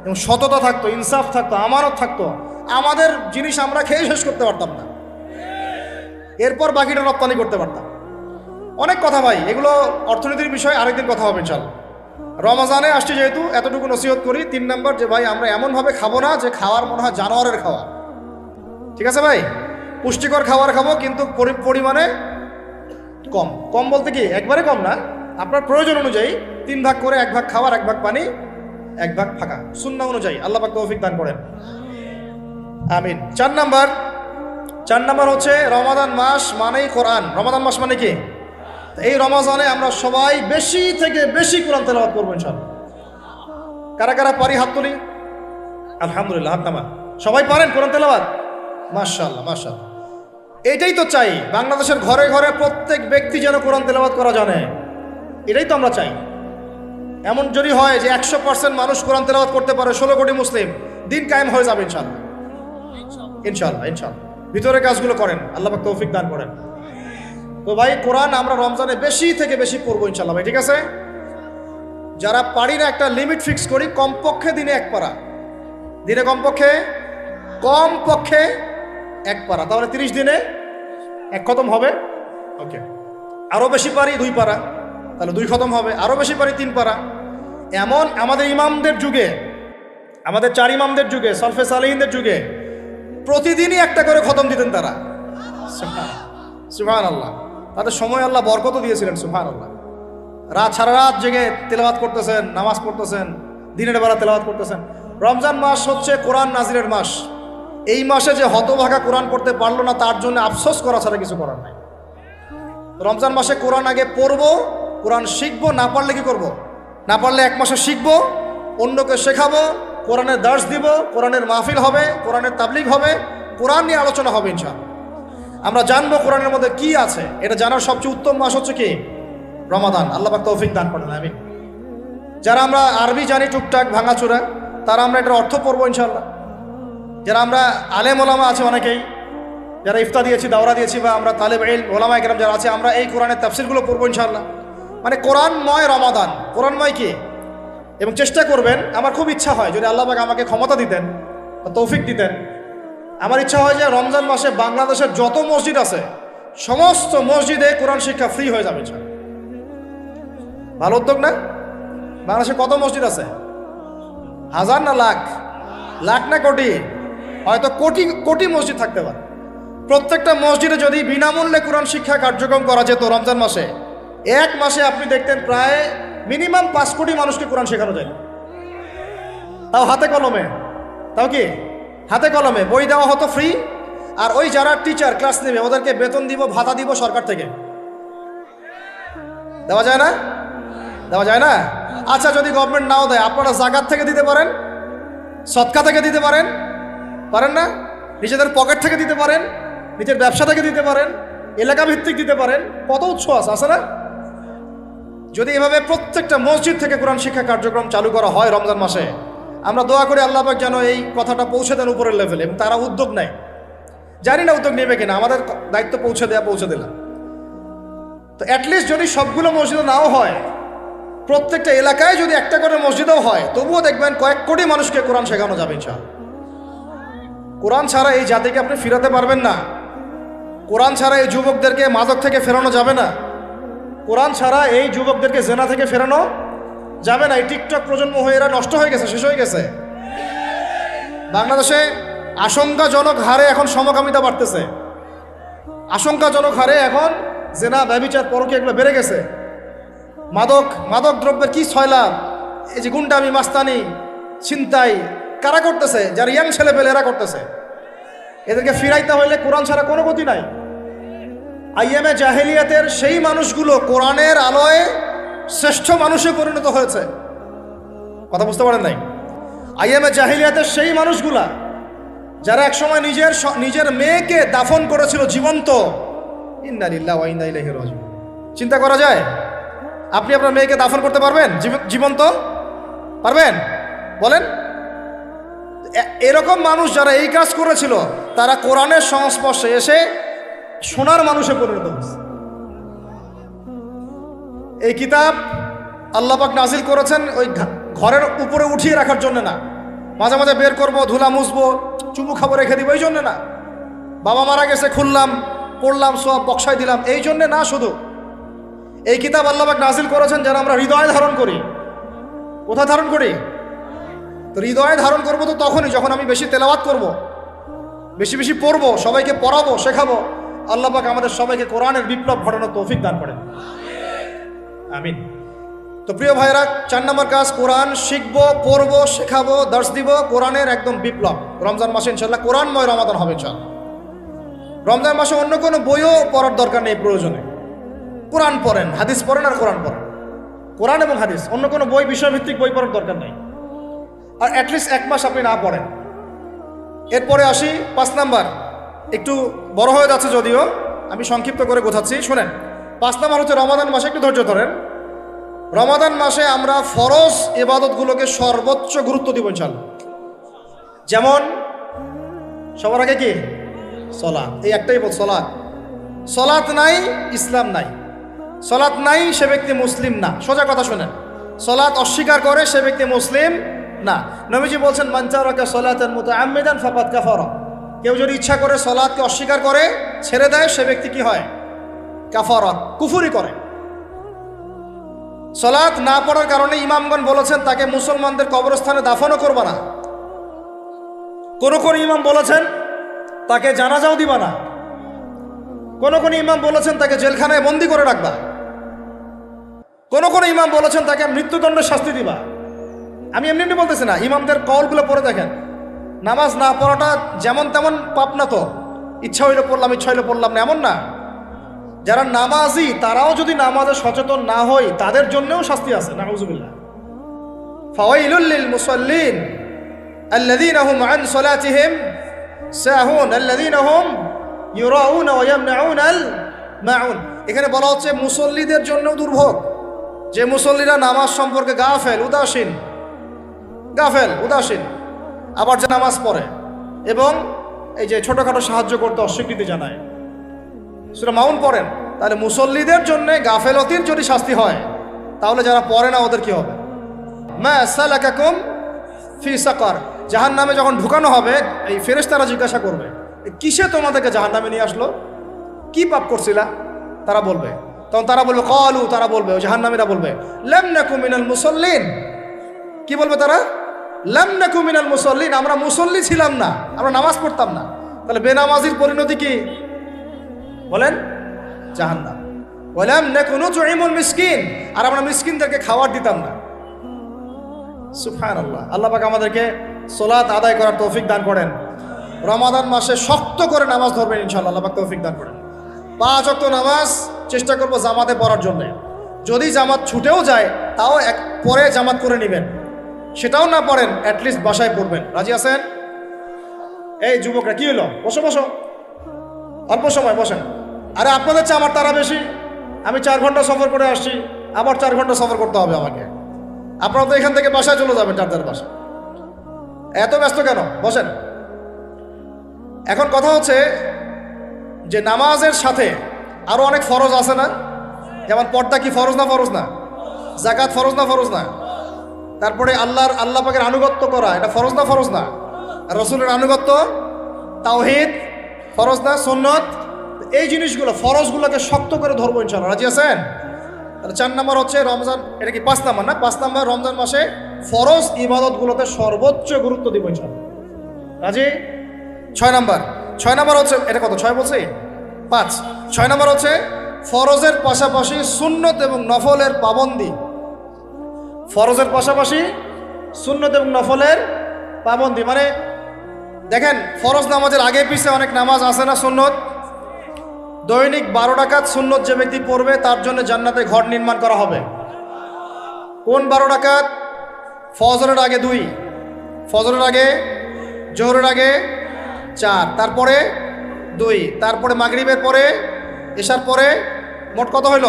এবং সততা থাকতো, ইনসাফ থাকতো, আমানত থাকতো, আমাদের জিনিস আমরা খেয়ে শেষ করতে পারতাম না, এরপর বাকিটা রপ্তানি করতে পারতাম। অনেক কথা ভাই, এগুলো অর্থনীতির বিষয়, আরেকদিন কথা হবে ইনশাআল্লাহ। রমজানে আসছে যেহেতু, এতটুকু নসিহত করি। 3 নাম্বার, যে ভাই আমরা এমনভাবে খাবো না যে খাওয়ার মনে হয় জানোয়ারের খাওয়া। ঠিক আছে ভাই, পুষ্টিকর খাবার খাবো, কিন্তু পরিমাণে কম। কম বলতে কি একবারে কম না, আপনার প্রয়োজন অনুযায়ী 3 ভাগ করে, 1 ভাগ খাবার, 1 ভাগ পানি, 1 ভাগ ফাঁকা, সুন্নাহ অনুযায়ী। আল্লাহ পাক তৌফিক দান করেন, আমিন। 4 নাম্বার হচ্ছে রমাদান মাস মানেই কোরআন। রমাদান মাস মানে কি? এই রমজানে আমরা সবাই বেশি থেকে বেশি কোরআন তেলাওয়াত করবো ইনশাআল্লাহ। কারা কারা পারি হাত তুলি? আলহামদুলিল্লাহ, হাত নামা। সবাই পারেন কোরআন তেলাওয়াত? মাশাআল্লাহ মাশাআল্লাহ। এটাই তো চাই, বাংলাদেশের ঘরে ঘরে প্রত্যেক ব্যক্তি যেন কোরআন তেলাওয়াত করা জানে, এটাই তো আমরা চাই। এমন যদি হয় যে 100% মানুষ কোরআন তেলাওয়াত করতে পারে, 16 কোটি মুসলিম, দিন কায়েম হয়ে যাবে ইনশাআল্লাহ। ইনশাআল্লাহ ইনশাআল্লাহ ভিতরে কাজগুলো করেন, আল্লাহ পাক তৌফিক দান করেন। তো ভাই কোরআন আমরা রমজানে বেশি থেকে বেশি পড়বো ইনশাআল্লাহ ভাই, ঠিক আছে? যারা পারি না একটা লিমিট ফিক্স করি, কমপক্ষে দিনে 1 পারা, দিনে কমপক্ষে 1 পারা, তাহলে 30 দিনে 1 খতম হবে। ওকে, আরও বেশি পারি 2 পারা, তাহলে 2 খতম হবে। আরও বেশি পারি 3 পারা। এমন আমাদের ইমামদের যুগে, আমাদের 4 ইমামদের যুগে, সলফে সালেহিনদের যুগে প্রতিদিনই একটা করে খতম দিতেন তারা। সুবহানাল্লাহ, তাদের সময় আল্লাহ বরকত দিয়েছিলেন। সুবহানাল্লাহ, সারা রাত জেগে তেলাওয়াত করতেছেন, নামাজ পড়তেছেন, দিনের বেলা তেলাওয়াত করতেছেন। রমজান মাস হচ্ছে কোরআন নাজিরের মাস। এই মাসে যে হতভাগা কোরআন পড়তে পারলো না, তার জন্য আফসোস করা ছাড়া কিছু করার নাই। রমজান মাসে কোরআন আগে পড়বো, কোরআন শিখবো, না পারলে কি করব? না পারলে 1 মাসে শিখবো, অন্যকে শেখাবো, কোরআনের দার্স দিব, কোরআনের মাহফিল হবে, কোরআনের তাবলিগ হবে, কোরআন নিয়ে আলোচনা হবে ইনশাআল্লাহ। আমরা জানবো কোরআনের মধ্যে কি আছে। এটা জানার সবচেয়ে উত্তম মাস হচ্ছে কি? রমাদান। আল্লাহ পাক তৌফিক দান করেন, আমিন। যারা আমরা আরবি জানি টুকটাক ভাঙাচোরা, তারা আমরা এটার অর্থ পড়বো ইনশাআল্লাহ। যারা আমরা আলেম ওলামা আছে অনেকেই, যারা ইফতা দিয়েছি, দাওরা দিয়েছি, বা আমরা তালেব ইলম ওলামা একরাম যারা আছে, আমরা এই কোরআনের তাফসিরগুলো পড়বো ইনশাআল্লাহ। মানে কোরআনময় রমাদান, কোরআনময় কি? এবং চেষ্টা করবেন, আমার খুব ইচ্ছা হয় যদি আল্লাহ পাক আমাকে ক্ষমতা দিতেন বা তৌফিক দিতেন, আমার ইচ্ছা হয় যে রমজান মাসে বাংলাদেশের যত মসজিদ আছে সমস্ত মসজিদে কোরআন শিক্ষা ফ্রি হয়ে যাবে ইনশাআল্লাহ। ভালো উদ্যোগ না? বাংলাদেশে কত মসজিদ আছে? হাজার না লাখ? লাখ না কোটি? হয়তো কোটি কোটি মসজিদ থাকতে পারে। প্রত্যেকটা মসজিদে যদি বিনামূল্যে কোরআন শিক্ষা কার্যক্রম করা যেত রমজান মাসে, 1 মাসে আপনি দেখতেন প্রায় মিনিমাম 5 কোটি মানুষকে কোরআন শেখানো যায়। তাও হাতে কলমে, তাও কি হাতে কলমে বই দেওয়া হতো ফ্রি। আর ওই যারা টিচার ক্লাস নেবে ওদেরকে বেতন দিব, ভাতা দিব সরকার থেকে। দেওয়া যায় না? দেওয়া যায় না? আচ্ছা, যদি গভর্নমেন্ট নাও দেয়, আপনারা জাকাত থেকে দিতে পারেন, সদকা থেকে দিতে পারেন, পারেন না? নিজেদের পকেট থেকে দিতে পারেন, নিজের ব্যবসা থেকে দিতে পারেন, এলাকা ভিত্তিক দিতে পারেন। কত উৎস আছে না? যদি এভাবে প্রত্যেকটা মসজিদ থেকে কোরআন শিক্ষা কার্যক্রম চালু করা হয় রমজান মাসে, আমরা দোয়া করি আল্লাহ পাক যেন এই কথাটা পৌঁছে দেন উপরের লেভেলে, এবং তারা উদ্যোগ নেয়। জানি না উদ্যোগ নেবে কিনা, আমাদের দায়িত্ব পৌঁছে দিলাম। তো অ্যাটলিস্ট যদি সবগুলো মসজিদে নাও হয়, প্রত্যেকটা এলাকায় যদি একটা করে মসজিদও হয়, তবুও দেখবেন কয়েক কোটি মানুষকে কোরআন শেখানো যাবে ইনশাআল্লাহ। কোরআন ছাড়া এই জাতিকে আপনি ফিরাতে পারবেন না। কোরআন ছাড়া এই যুবকদেরকে মাদক থেকে ফেরানো যাবে না। কোরআন ছাড়া এই যুবকদেরকে জেনা থেকে ফেরানো যাবে না। এই টিকটক প্রজন্ম হয়ে এরা নষ্ট হয়ে গেছে, শেষ হয়ে গেছে। বাংলাদেশে আশঙ্কাজনক হারে এখন সমকামিতা বাড়তেছে। আশঙ্কাজনক হারে এখন জেনা, ব্যভিচার, পরকীয়া এগুলো বেড়ে গেছে। মাদক দ্রব্যের কি ছয়লাভ, এই যে গুন্ডামি, মাস্তানি, ছিনতাই কারা করতেছে? যারা ইয়াং ছেলে পেলে এরা করতেছে। এদেরকে ফিরাইতে হইলে কোরআন ছাড়া কোনো গতি নাই। আইএমএ জাহেলিয়াতের সেই মানুষগুলো কোরআনের আলোয় শ্রেষ্ঠ মানুষে পরিণত হয়েছে। কথা বুঝতে পারেন নাই? আইএমএ জাহেলিয়াতের সেই মানুষগুলা যারা একসময় নিজের মেয়েকে দাফন করেছিল জীবন্ত। ইন্না লিল্লাহি ওয়া ইন্না ইলাইহি রাজিউন। চিন্তা করা যায়? আপনি আপনার মেয়েকে দাফন করতে পারবেন জীবন্ত? পারবেন? বলেন। এরকম মানুষ যারা এই কাজ করেছিল, তারা কোরআনের সংস্পর্শে এসে সোনার মানুষে পরিণত হয়েছে। এই কিতাব আল্লাহ পাক নাজিল করেছেন ওই ঘরের উপরে উঠিয়ে রাখার জন্য না, মাঝে মাঝে বের করব, ধুলা মুছবো, চুমু খাবো, রেখে দিব, এই জন্য না। বাবা মারা গেছে, খুললাম, পড়লাম, সব বক্সায় দিলাম, এই জন্যে না। শুধু এই কিতাব আল্লাহ পাক নাজিল করেছেন যেন আমরা হৃদয়ে ধারণ করি। কোথায় ধারণ করি? তো হৃদয়ে ধারণ করবো তো তখনই যখন আমি বেশি তেলাওয়াত করব, বেশি বেশি পড়বো, সবাইকে পড়াবো, শেখাবো। আল্লাহ পাক আমাদের সবাইকে কোরআনের বিপ্লব ঘটানোর তৌফিক দান করেন, আমিন। তো প্রিয় ভাইরা, 4 নম্বর কাজ, কোরআন শিখবো, পড়বো, শেখাবো, দার্স দিব। কোরআনের একদম বিপ্লব রমজান মাসে ইনশাল্লাহ কোরআনময় রমাদান হবে ইনশাল্লাহ। রমজান মাসে অন্য কোনো বইও পড়ার দরকার নেই। প্রয়োজনে কোরআন পড়েন, হাদিস পড়েন, আর কোরআন পড়েন। কোরআন এবং হাদিস, অন্য কোনো বই, বিষয়ভিত্তিক বই পড়ার দরকার নেই। আর অ্যাটলিস্ট 1 মাস আপনি না পড়েন। এরপরে আসি 5 নাম্বার। একটু বড় হয়ে যাচ্ছে যদিও, আমি সংক্ষিপ্ত করে গোছাচ্ছি, শুনেন। 5 নাম্বার হচ্ছে রমাদান মাসে, একটু ধৈর্য ধরেন। রমাদান মাসে আমরা ফরজ ইবাদতগুলোকে সর্বোচ্চ গুরুত্ব দিব ইনশাআল্লাহ। যেমন সবার আগে কি সালাত, এই একটাই বল, সালাত। সালাত নাই ইসলাম নাই, সালাত নাই সে ব্যক্তি মুসলিম না। সোজা কথা শুনেন, সালাত অস্বীকার করে সে ব্যক্তি মুসলিম না। নবীজি বলছেন মান তারাকা সালাতান মুতাআম্মিদান ফাকাদ কাফারা। কেউ যদি ইচ্ছা করে সালাতকে অস্বীকার করে ছেড়ে দেয় সে ব্যক্তি কি হয়? কাফারা, কুফরি করে। সালাত না পড়ার কারণে ইমামগণ বলেছেন তাকে মুসলমানদের কবরস্থানে দাফনও করবা না। কোন কোন ইমাম বলেছেন তাকে জানাজাও দিবা না। কোন কোন ইমাম বলেছেন তাকে জেলখানায় বন্দি করে রাখবা। কোন কোন ইমাম বলেছেন তাকে মৃত্যুদণ্ডের শাস্তি দিবা। আমি এমনি এমনি বলতেছি না, ইমামদের কলগুলো পড়ে দেখেন। নামাজ না পড়াটা যেমন তেমন পাপ না তো, ইচ্ছা হইলে পড়লাম ইচ্ছা হইলে পড়লাম না এমন না। যারা নামাজি তারাও যদি নামাজে সচেতন না হয় তাদের জন্যও শাস্তি আছে। নাউযুবিল্লাহ। ফাওয়াইলুল লিল মুসাল্লিন আল্লাযীনা হুম আন সালাতিহিম সাহুন আল্লাযীনা হুম ইউরাউনা ওয়া ইয়ামনাউনাল মাউন। এখানে বলা হচ্ছে মুসল্লিদের জন্য দুর্ভোগ, যে মুসল্লিরা নামাজ সম্পর্কে গাফেল উদাসীন, আবার যে নামাজ পড়ে এবং এই যে ছোটখাটো সাহায্য করতে অস্বীকৃতি জানায়। সূরা মাউন পড়েন, তাহলে মুসল্লিদের জন্য গাফেলতির যদি শাস্তি হয় তাহলে যারা পড়ে না ওদের কি হবে? মা সালাকাকুম ফি সাকার। জাহান্নামে যখন ঢুকানো হবে এই ফেরেশতারা জিজ্ঞাসা করবে কিসে তোমাদেরকে জাহান্নামে নিয়ে আসলো, কি পাপ করছিলা? তারা বলবে, তখন তারা বলবে ক্বালু, তারা বলবে, ওই জাহান্নামীরা বলবে লাম নাকু মিনাল মুসাল্লিন। কি বলবে তারা? লাম নাকু মিনাল মুসাল্লিন, আমরা মুসল্লি ছিলাম না, আমরা নামাজ পড়তাম না। তাহলে বেনামাজির পরিণতি কি বলেন? জাহান্নাম। ওয়ালাম নাকু নুতঈমুল মিসকিন, আর আমরা মিসকিনদেরকে খাবার দিতাম না। সুবহানাল্লাহ। আল্লাহ পাক আমাদেরকে সালাত আদায় করার তৌফিক দান করেন। রমাদান মাসে শক্ত করে নামাজ ধরবেন ইনশাআল্লাহ, আল্লাহ পাক তৌফিক দান করেন। 5 ওয়াক্ত নামাজ চেষ্টা করব জামাতে পড়ার জন্য। যদি জামাত ছুটেও যায় তাও পরে জামাত করে নেবেন, সেটাও না পড়েন অ্যাটলিস্ট বাসায় পড়বেন। রাজি আছেন? এই যুবকরা কি হলো, বসো বসো, অল্প সময় বসেন। আরে আপনাদের চেয়ে আমার তারা বেশি। আমি 4 ঘন্টা সফর করে আসছি, আবার 4 ঘন্টা সফর করতে হবে আমাকে। আপনারা তো এখান থেকে বাসায় চলে যাবেন, চারটার বাসা। এত ব্যস্ত কেন? বসেন। এখন কথা হচ্ছে যে নামাজের সাথে আরো অনেক ফরজ আছে না? যেমন পর্দা কি ফরজ না? ফরজ না? যাকাত ফরজ না? ফরজ না? তারপরে আল্লাহ পাকের আনুগত্য করা এটা ফরজ না? ফরজ না? রাসূলের আনুগত্য, তাওহীদ ফরজ না? সুন্নত। এই জিনিসগুলো ফরজগুলোকে শক্ত করে ধরবো ইনশাআল্লাহ। রাজি আছেন? তাহলে 4 নম্বর হচ্ছে রমজান, এটা কি 5 নম্বর না? 5 নম্বর রমজান মাসে ফরজ ইবাদতগুলোতে সর্বোচ্চ গুরুত্ব দিব ইনশাআল্লাহ। রাজি? 6 নম্বর হচ্ছে, এটা কত 6 বলছি? 5। 6 নম্বর হচ্ছে ফরজের পাশাপাশি সুন্নত এবং নফলের পাবন্দি। ফরজের পাশাপাশি সুন্নত এবং নফলের পাবন্দি মানে দেখেন, ফরজ নামাজের আগে পিছিয়ে অনেক নামাজ আছে না সুন্নত। দৈনিক 12 রাকাত সুন্নত যে ব্যক্তি পড়বে তার জন্য জান্নাতে ঘর নির্মাণ করা হবে। কোন 12 রাকাত? ফজরের আগে 2, ফজরের আগে, জোহরের আগে 4, তারপরে 2, তারপরে মাগরিবের পরে, এশার পরে, মোট কত হইল?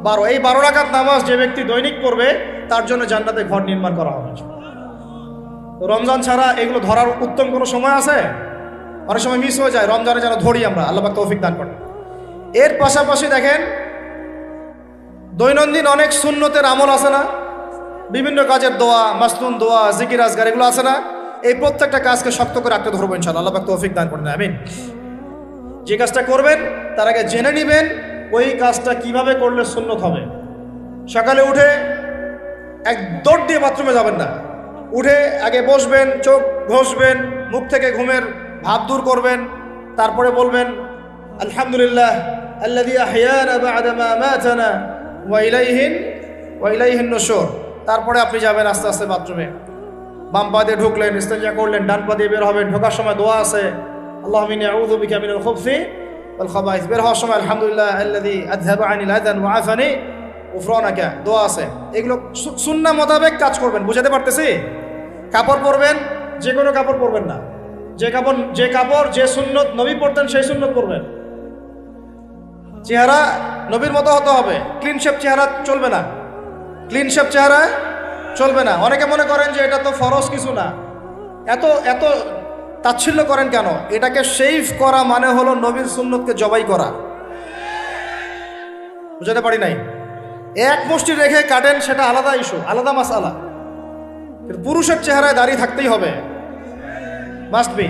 12। এই 12 রাকাত নামাজ যে ব্যক্তি দৈনিক পড়বে তার জন্য জান্নাতে ঘর নির্মাণ করা হবে। তো রমজান ছাড়া এগুলো ধরার উত্তম কোনো সময় আছে? অনেক সময় মিস হয়ে যায়। রমজানে যেন ধরি আমরা, আল্লাহ পাক তৌফিক দান করেন। এর পাশাপাশি দেখেন দৈনন্দিন অনেক সুন্নতের আমল আছে না? বিভিন্ন কাজের দোয়া, মাসনুন দোয়া, জিকির আজগার এগুলো আছে না? এই প্রত্যেকটা কাজকে শক্ত করে রাখতে ধরবো ইনশাআল্লাহ, আল্লাহ পাক তৌফিক দান করেন। আমিন। যে কাজটা করবেন তার আগে জেনে নেবেন ওই কাজটা কিভাবে করলে সুন্নত হবে। সকালে উঠে এক দৌড় দিয়ে বাথরুমে যাবেন না। উঠে আগে বসবেন, চোখ ঘষবেন, মুখ থেকে ঘুমের ভাব দূর করবেন, তারপরে বলবেন আলহামদুলিল্লাহ আল্লাযী আহইয়ানা বা'দা মা আমাতানা ওয়া ইলাইহিন নুশুর। তারপরে আপনি যাবেন আস্তে আস্তে বাথরুমে। বাম পা দিয়ে ঢুকলেন, ইস্তেঞ্জা করলেন, ডান পা দিয়ে বের হবেন। ঢোকার সময় দোয়া আছে, আল্লাহুম্মা ইন্নী আউযু বিকা মিনাল খুবসি ওয়াল খাবাইস। বের হওয়ার সময় আলহামদুলিল্লাহ আল্লাযী আযহাবা আনিল আযান ওয়া আফানি গুফরানাকা, দোয়া আছে। এগুলো সুন্নাহ মোতাবেক কাজ করবেন। বুঝাতে পারতেছি? কাপড় পরবেন, যে কোনো কাপড় পরবেন না। যে কাপড় যে সুন্নত নবী পড়তেন সেই সুন্নত পরবেন। চেহারা নবীর মতো হতে হবে, ক্লিন শেপ চেহারা চলবে না। ক্লিন শেপ চেহারা চলবে না। অনেকে মনে করেন যে এটা তো ফরজ কিছু না, এত এত তাচ্ছিল্য করেন কেন? এটাকে শেভ করা মানে হলো নবীর সুন্নতকে জবাই করা। বুঝাতে পারি নাই? এক মুষ্টি রেখে কাটেন, সেটা আলাদা ইস্যু, আলাদা মাসআলা। কিন্তু পুরুষের চেহারায় দাড়ি থাকতেই হবে, মাস্ট বি।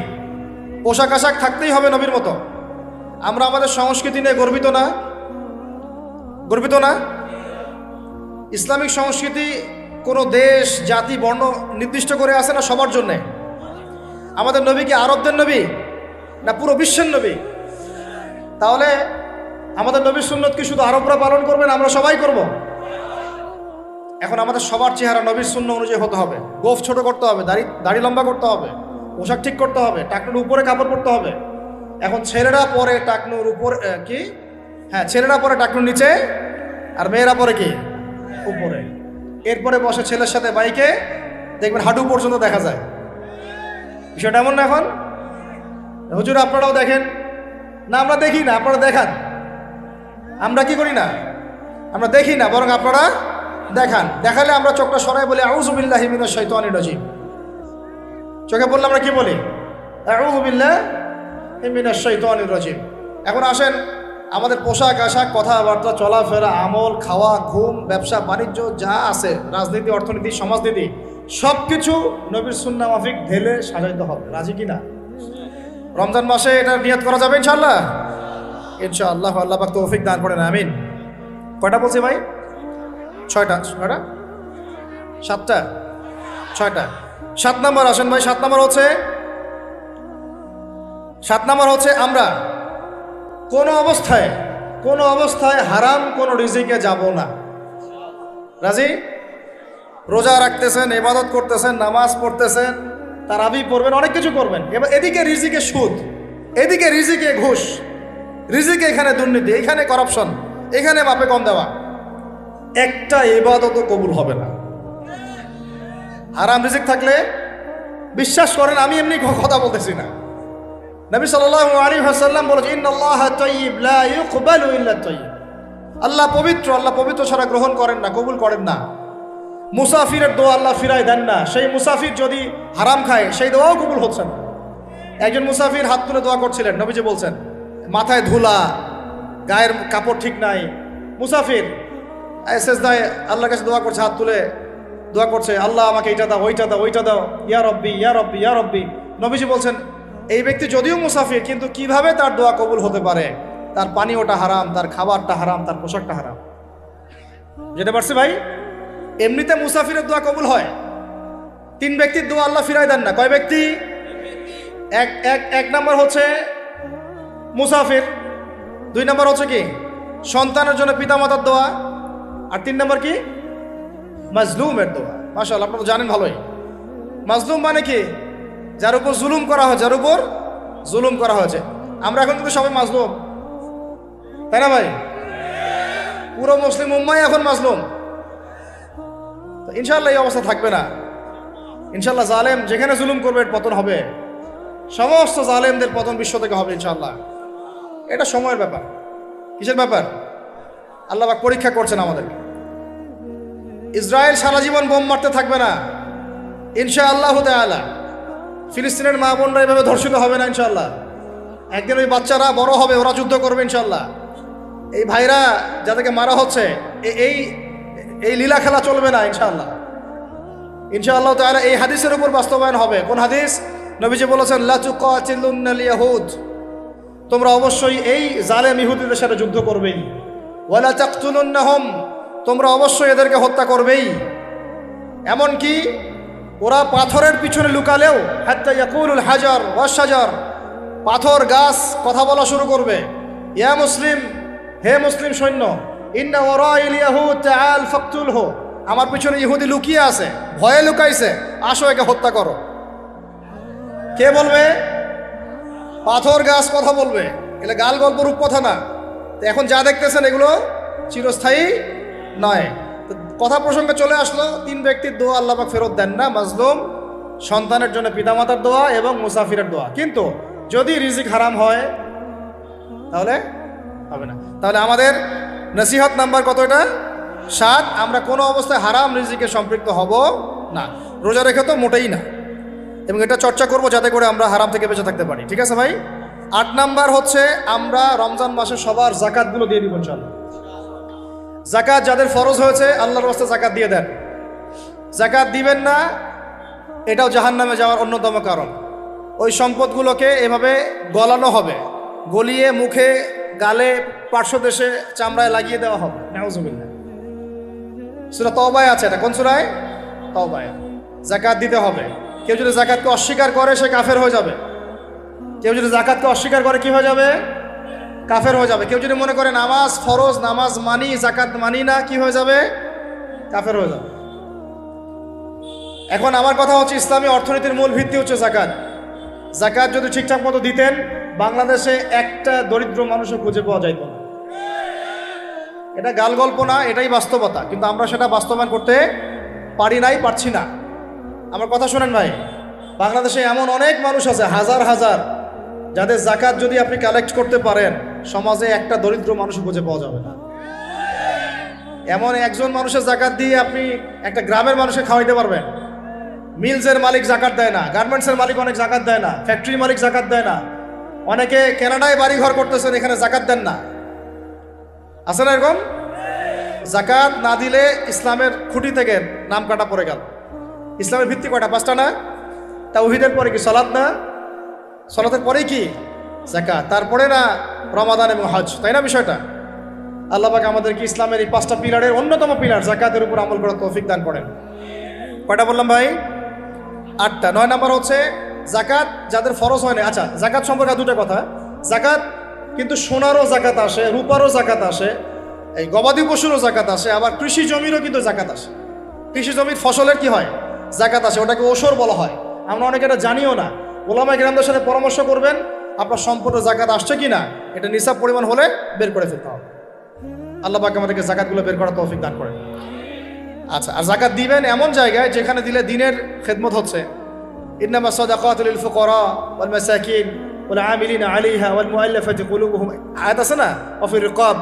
পোশাক আশাক থাকতেই হবে নবীর মতো। আমরা আমাদের সংস্কৃতি নিয়ে গর্বিত না? গর্বিত না? ইসলামিক সংস্কৃতি কোনো দেশ, জাতি, বর্ণ নির্দিষ্ট করে আছে না সবার জন্যে? আমাদের নবী কি আরবদের নবী না পুরো বিশ্বের নবী? তাহলে আমাদের নবীর সুন্নত কি শুধু আরবরা পালন করবেন, আমরা সবাই করব? এখন আমাদের সবার চেহারা নবীর সুন্নত অনুযায়ী হতে হবে। গোফ ছোট করতে হবে, দাড়ি লম্বা করতে হবে, পোশাক ঠিক করতে হবে, টাকনুর উপরে কাপড় পরতে হবে। এখন ছেলেরা পরে টাকনুর উপর কি, হ্যাঁ ছেলেরা পরে টাকনুর নিচে, আর মেয়েরা পরে কি উপরে। এরপরে বসে ছেলের সাথে বাইকে, দেখবেন হাঁটু পর্যন্ত দেখা যায়। বিষয়টা এমন না? এখন হুজুর আপনারাও দেখেন না? আমরা দেখি না, আপনারা দেখান। আমরা কি করি না? আমরা দেখি না, বরং আপনারা দেখান। দেখালে আমরা চোখটা সরাই বলি আউযু বিল্লাহি মিনাশ শাইতানির রাজিম। চোখে বললে আমরা কি বলি? আউযু বিল্লাহি মিনাশ শাইতানির রাজিম। এখন আসেন, আমাদের পোশাক আশাক, কথাবার্তা, চলাফেরা, আমল, খাওয়া, ঘুম, ব্যবসা বাণিজ্য যা আছে, রাজনীতি, অর্থনীতি, সমাজনীতি, সব কিছু নবীর সুন্নাহ মাফিক ঢেলে সাজাইতে হবে। রাজি কিনা? রমজান মাসে এটা নিয়ত করা যাবে ইনশাআল্লাহ? ইনশাআল্লাহ। আল্লাহ পাক তৌফিক দান করেন, আমিন। কয়টা বলছি ভাই? 6টা। 6টা? 7টা? 6টা। 7 নম্বর আসেন ভাই। 7 নম্বর হচ্ছে আমরা কোনো অবস্থায় হারাম কোনো রিজিকে যাব না। রাজি? রোজা রাখতেছেন, ইবাদত করতেছেন, নামাজ পড়তেছেন, তারাবি পড়বেন, অনেক কিছু করবেন। এবার এদিকে রিজিকে সুদ, এদিকে রিজিকে ঘুষ, রিজিকে এখানে দুর্নীতি, এখানে করাপশন, এখানে বাপে কম দেওয়া, একটা ইবাদতও কবুল হবে না। হারাম রিজিক থাকলে বিশ্বাস করেন, আমি এমনি কথা বলতেছি না। নবী সাল্লাল্লাহু আলাইহি ওয়াসাল্লাম বলেছেন, ইন্নাল্লাহা তাইয়্যিব লা ইউকবালু ইল্লা তাইয়্যিব। আল্লাহ পবিত্র, আল্লাহ পবিত্র ছাড়া গ্রহণ করেন না, কবুল করেন না। মুসাফিরের দোয়া আল্লাহ ফিরায় দেন না। সেই মুসাফির যদি হারাম খায়, সেই দোয়াও কবুল হচ্ছে না। একজন মুসাফির হাত তুলে দোয়া করছিলেন, নবীজি বলছেন, মাথায় ধুলা, গায়ের কাপড় ঠিক নাই, মুসাফির সেজদায় আল্লাহর কাছে দোয়া করছে, হাত তুলে দোয়া করছে, আল্লাহ আমাকে এইটা দাও, ওইটা দাও, ওইটা দাও, ইয়া রব্বি, ইয়া রব্বি, ইয়া রব্বি। নবীজি বলছেন, এই ব্যক্তি যদিও মুসাফির, কিন্তু কিভাবে তার দোয়া কবুল হতে পারে? তার পানীয়টা হারাম, তার খাবারটা হারাম, তার পোশাকটা হারাম। যেতে পারছি ভাই? এমনিতে মুসাফিরের দোয়া কবুল হয়। 3 ব্যক্তির দোয়া আল্লাহ ফিরাই দেন না। কয় ব্যক্তি? এক নম্বর হচ্ছে মুসাফির, 2 নম্বর হচ্ছে কি সন্তানের জন্য পিতামাতার দোয়া, আর 3 নম্বর কি মাজলুমের দোয়া। মাশাআল্লাহ, আপনারা জানেন ভালোই। মাজলুম মানে কি? যার উপর জুলুম করা হয়, যার উপর জুলুম করা হয়েছে। আমরা এখন কিন্তু সবাই মাজলুম, তাই না ভাই? পুরো মুসলিম উম্মাহ এখন মাজলুম। ইনশাআল্লাহ এই অবস্থা থাকবে না। ইনশাআল্লাহ জালেম যেখানে জুলুম করবে পতন হবে। সমস্ত জালেমদের পতন বিশ্ব থেকে হবে ইনশাআল্লাহ। এটা সময়ের ব্যাপার। কিসের ব্যাপার? আল্লাহ পাক পরীক্ষা করছেন আমাদেরকে। ইসরায়েল সারা জীবন বোম মারতে থাকবে না ইনশাআল্লাহ তাআলা। ফিলিস্তিনের মা বোনরা এভাবে ধর্ষিত হবে না ইনশাআল্লাহ। একদিন ওই বাচ্চারা বড় হবে, ওরা যুদ্ধ করবে ইনশাআল্লাহ। এই ভাইরা যাদেরকে মারা হচ্ছে, এই লীলা খেলা চলবে না ইনশাআল্লাহ। ইনশাআল্লাহ তাআলা এই হাদিসের উপর বাস্তবায়ন হবে। কোন হাদিস? নবীজি বলেছেন, লা তুকাতিলুন্নাল ইয়াহুদ, তোমরা অবশ্যই এই জালেম ইহুদিদের সাথে যুদ্ধ করবেই। ওয়ালা তাকতুলুন্নাহুম, তোমরা অবশ্যই এদেরকে হত্যা করবেই। এমনকি ওরা পাথরের পিছনে লুকালেও, হাত্তা ইয়াকুলুল হাজার ওয়াশ শাজার, পাথর গাছ কথা বলা শুরু করবে। ইয়া মুসলিম, হে মুসলিম সৈন্য, ইন্না ওয়ারাইল ইয়াহুদ তাআল ফাকতুলহু, আমার পিছনে ইহুদি লুকিয়ে আছে, ভয়ে লুকাইছে, আসো একে হত্যা করো। কে বলবে? পাথর গাছ কথা বলবে। এগুলো গাল গল্প রূপ কথা না। তো এখন যা দেখতেছেন এগুলো চিরস্থায়ী নয়। তো কথা প্রসঙ্গে চলে আসলো, 3 ব্যক্তির দোয়া আল্লাহ পাক ফেরত দেন না। মাজলুম, সন্তানের জন্য পিতামাতার দোয়া এবং মুসাফিরের দোয়া। কিন্তু যদি রিজিক হারাম হয় তাহলে হবে না। তাহলে আমাদের নসিহত নাম্বার কত? এটা 7 আমরা কোনো অবস্থায় হারাম রিজিকে সম্পৃক্ত হব না। রোজা রেখে তো মোটেই না, এবং এটা চর্চা করব যাতে করে আমরা হারাম থেকে বেঁচে থাকতে পারি। ঠিক আছে ভাই? 8 নাম্বার হচ্ছে আমরা রমজান মাসে সবার জাকাতগুলো দিয়ে দিব ইনশাআল্লাহ। জাকাত যাদের ফরজ হয়েছে আল্লাহর রাস্তায় জাকাত দিয়ে দেন। জাকাত দিবেন না, এটাও জাহান্নামে যাওয়ার অন্যতম কারণ। ওই সম্পদগুলোকে এভাবে গলানো হবে, গলিয়ে মুখে, গালে, পার্শ্বদেশে, চামড়ায় লাগিয়ে দেওয়া হবে। নাউজুবিল্লাহ। সূরা তওবায় আছে এটা। কোন সূরায়? তওবায়। জাকাত দিতে হবে। কেউ যদি জাকাতকে অস্বীকার করে সে কাফের হয়ে যাবে। কেউ যদি জাকাতকে অস্বীকার করে কি হয়ে যাবে? কাফের হয়ে যাবে। কেউ যদি মনে করে নামাজ ফরজ, নামাজ মানি, জাকাত মানি না, কি হয়ে যাবে? কাফের হয়ে যাবে। এখন আমার কথা হচ্ছে, ইসলামী অর্থনীতির মূল ভিত্তি হচ্ছে জাকাত। জাকাত যদি ঠিকঠাক মতো দিতেন, বাংলাদেশে একটা দরিদ্র মানুষও খুঁজে পাওয়া যাইত না। এটা গাল গল্প না, এটাই বাস্তবতা। কিন্তু আমরা সেটা বাস্তবায়ন করতে পারি নাই, পারছি না। আমার কথা শোনেন ভাই, বাংলাদেশে এমন অনেক মানুষ আছে, হাজার হাজার, যাদের জাকাত যদি আপনি কালেক্ট করতে পারেন, সমাজে একটা দরিদ্র মানুষ খুঁজে পাওয়া যাবে না। এমন একজন মানুষের জাকাত দিয়ে আপনি একটা গ্রামের মানুষকে খাওয়াইতে পারবেন। মিলসের মালিক জাকাত দেয় না, গার্মেন্টসের মালিক অনেক জাকাত দেয় না, ফ্যাক্টরির মালিক জাকাত দেয় না, অনেকে কানাডায় বাড়ি ঘর করতেছেন, এখানে জাকাত দেন না। আছে না এরকম? জাকাত না দিলে ইসলামের খুঁটি থেকে নাম কাটা পড়ে গেল। ইসলামের ভিত্তি কয়টা? 5টা না? তাওহীদের পরে কি সালাত না? সালাতের পরেই কি যাকাত, তারপরে না রমাদান এবং হজ, তাই না বিষয়টা? আল্লাহ পাক আমাদেরকে ইসলামের এই 5টা পিলারের অন্যতম পিলার জাকাতের উপর আমল করার তৌফিক দান করেন। কয়টা বললাম ভাই? 8টা। 9 নাম্বার হচ্ছে জাকাত যাদের ফরজ হয় না। আচ্ছা, জাকাত সম্পর্কে 2টা কথা। জাকাত কিন্তু সোনারও জাকাত আসে, রূপারও জাকাত আসে, এই গবাদি পশুরও জাকাত আসে, আবার কৃষি জমিরও কিন্তু জাকাত আসে। কৃষি জমির ফসলের কি হয়? জাকাত আসে। ওটাকে ওসর বলা হয়। আমরা অনেকে এটা জানিও না। ওলামায়ে কেরামদের সাথে পরামর্শ করবেন, আপনার সম্পূর্ণ জাকাত আসছে কি না, এটা নিসাব পরিমাণ হলে বের করে ফেলতে হবে। আল্লাহ পাক আমাদেরকে জাকাতগুলো বের করার তৌফিক দান করেন। আচ্ছা, আর জাকাত দিবেন এমন জায়গায় যেখানে দিলে দিনের খেদমত হচ্ছে। ইন্নামা সাদাকাতু লিল ফুকারা ওয়াল মাসাকিন ওয়াল আমিলিনা আলাইহা ওয়াল মুআল্লাফাতি কুলুবুহুম, আয়াত আছে না? ওয়া ফির রিকাব,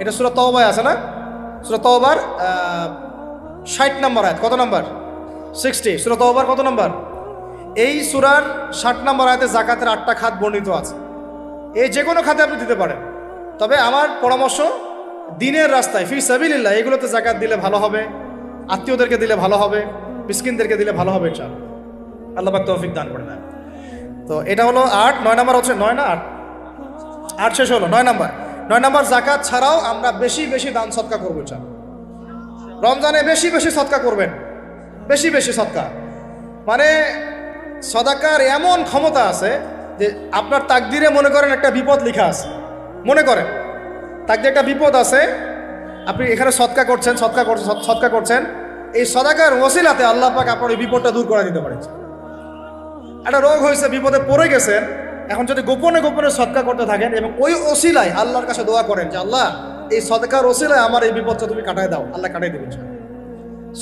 এটা সূরা তাওবায় আছে না? সূরা তাওবার 60 নম্বর আয়াত। কত নম্বর? 60। সূরা তাওবার কত নম্বর? এই সূরার 60 নম্বর আয়াতে জাকাতের 8টা খাত বর্ণিত আছে। এই যে কোনো খাতে আপনি দিতে পারেন, তবে আমার পরামর্শ দিনের রাস্তায় ফি সাবিলিল্লাহ এগুলোতে জাকাত দিলে ভালো হবে, আত্মীয়দেরকে দিলে ভালো হবে, মিসকিনদেরকে দিলে ভালো হবে ইনশাআল্লাহ। আল্লাহ পাক তৌফিক দান করে দেন। তো এটা হলো 8। 9 নাম্বার হচ্ছে 9 না 8? 8 শেষ হলো। 9 নাম্বার। 9 নাম্বার জাকাত ছাড়াও আমরা বেশি বেশি দান সদকা করবো ইনশাআল্লাহ। রমজানে বেশি বেশি সদকা করবেন, বেশি বেশি সদকা। মানে সদাকার এমন ক্ষমতা আছে যে আপনার তাকদিরে মনে করেন একটা বিপদ লেখা আছে, মনে করেন তাকদিরে একটা বিপদ আছে, আপনি এখানে সদকা করছেন, সদকা করছেন, এই সদাকার ওসিলাতে আল্লাহ পাক আপনার এই বিপদটা দূর করে দিতে পারেন। একটা রোগ হয়েছে, বিপদে পড়ে গেছেন, এখন যদি গোপনে গোপনে সদকা করতে থাকেন এবং ওই ওসিলায় আল্লাহর কাছে দোয়া করেন যে আল্লাহ এই সদকার ওসিলায় আমার এই বিপদটা তুমি কাটায় দাও, আল্লাহ কাটাই দেবেন।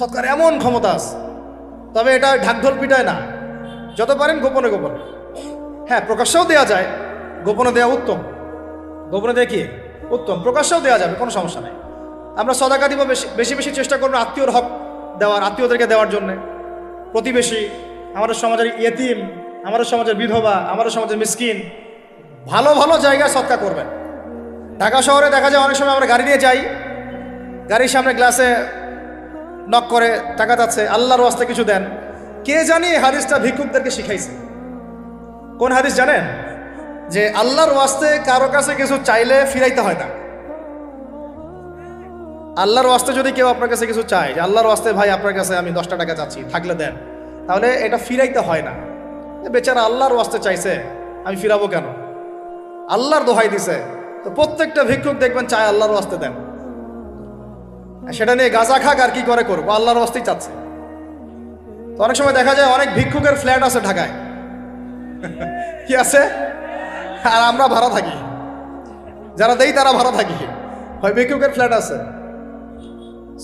সদকার এমন ক্ষমতা আছে, তবে এটা ঢাকঢোল পিটায় না, যত পারেন গোপনে গোপনে। হ্যাঁ, প্রকাশ্যেও দেওয়া যায়, গোপনে দেওয়া উত্তম। গোপনে দেওয়া কি উত্তম, প্রকাশ্যেও দেওয়া যাবে, কোনো সমস্যা নেই। আমরা সদাকা দিব বেশি বেশি চেষ্টা করবো আত্মীয়র হক দেওয়ার, আত্মীয়দেরকে দেওয়ার জন্যে, প্রতিবেশী, আমাদের সমাজের ইয়েতিম, আমাদের সমাজের বিধবা, আমাদের সমাজের মিসকিন, ভালো ভালো জায়গায় সদকা করবেন। ঢাকা শহরে দেখা যায় অনেক সময় আমরা গাড়ি নিয়ে যাই, গাড়ির সামনে গ্লাসে নক করে টাকা যাচ্ছে, আল্লাহর ওয়াস্তে কিছু দেন। কে জানি হাদিসটা ভিক্ষুকদেরকে শিখাইছে। কোন হাদিস জানেন? যে আল্লাহর ওয়াস্তে কারো কাছে কিছু চাইলে ফিরাইতে হয় না। আল্লাহর ওয়াস্তে যদি কেউ আপনার কাছে কিছু চায়, যে আল্লাহর ওয়াস্তে ভাই আপনার কাছে আমি 10টা টাকা চাচ্ছি, থাকলে দেন, তাহলে এটা ফিরাইতে হয় না। বেচারা আল্লাহর ওয়াস্তে চাইছে, আমি ফিরাবো কেন? আল্লাহর দোহাই দিছে। তো প্রত্যেকটা ভিক্ষুক দেখবেন চায় আল্লাহর ওয়াস্তে দেন, সেটা নিয়ে গাঁজা খাক আর কি করে করবো, আল্লাহর ওয়াস্তেই চাচ্ছে। তো অনেক সময় দেখা যায় অনেক ভিক্ষুকের ফ্ল্যাট আছে ঢাকায়, কি আছে, আর আমরা ভাড়া থাকি, যারা দেই তারা ভাড়া থাকি, হয় ভিক্ষুকের ফ্ল্যাট আছে।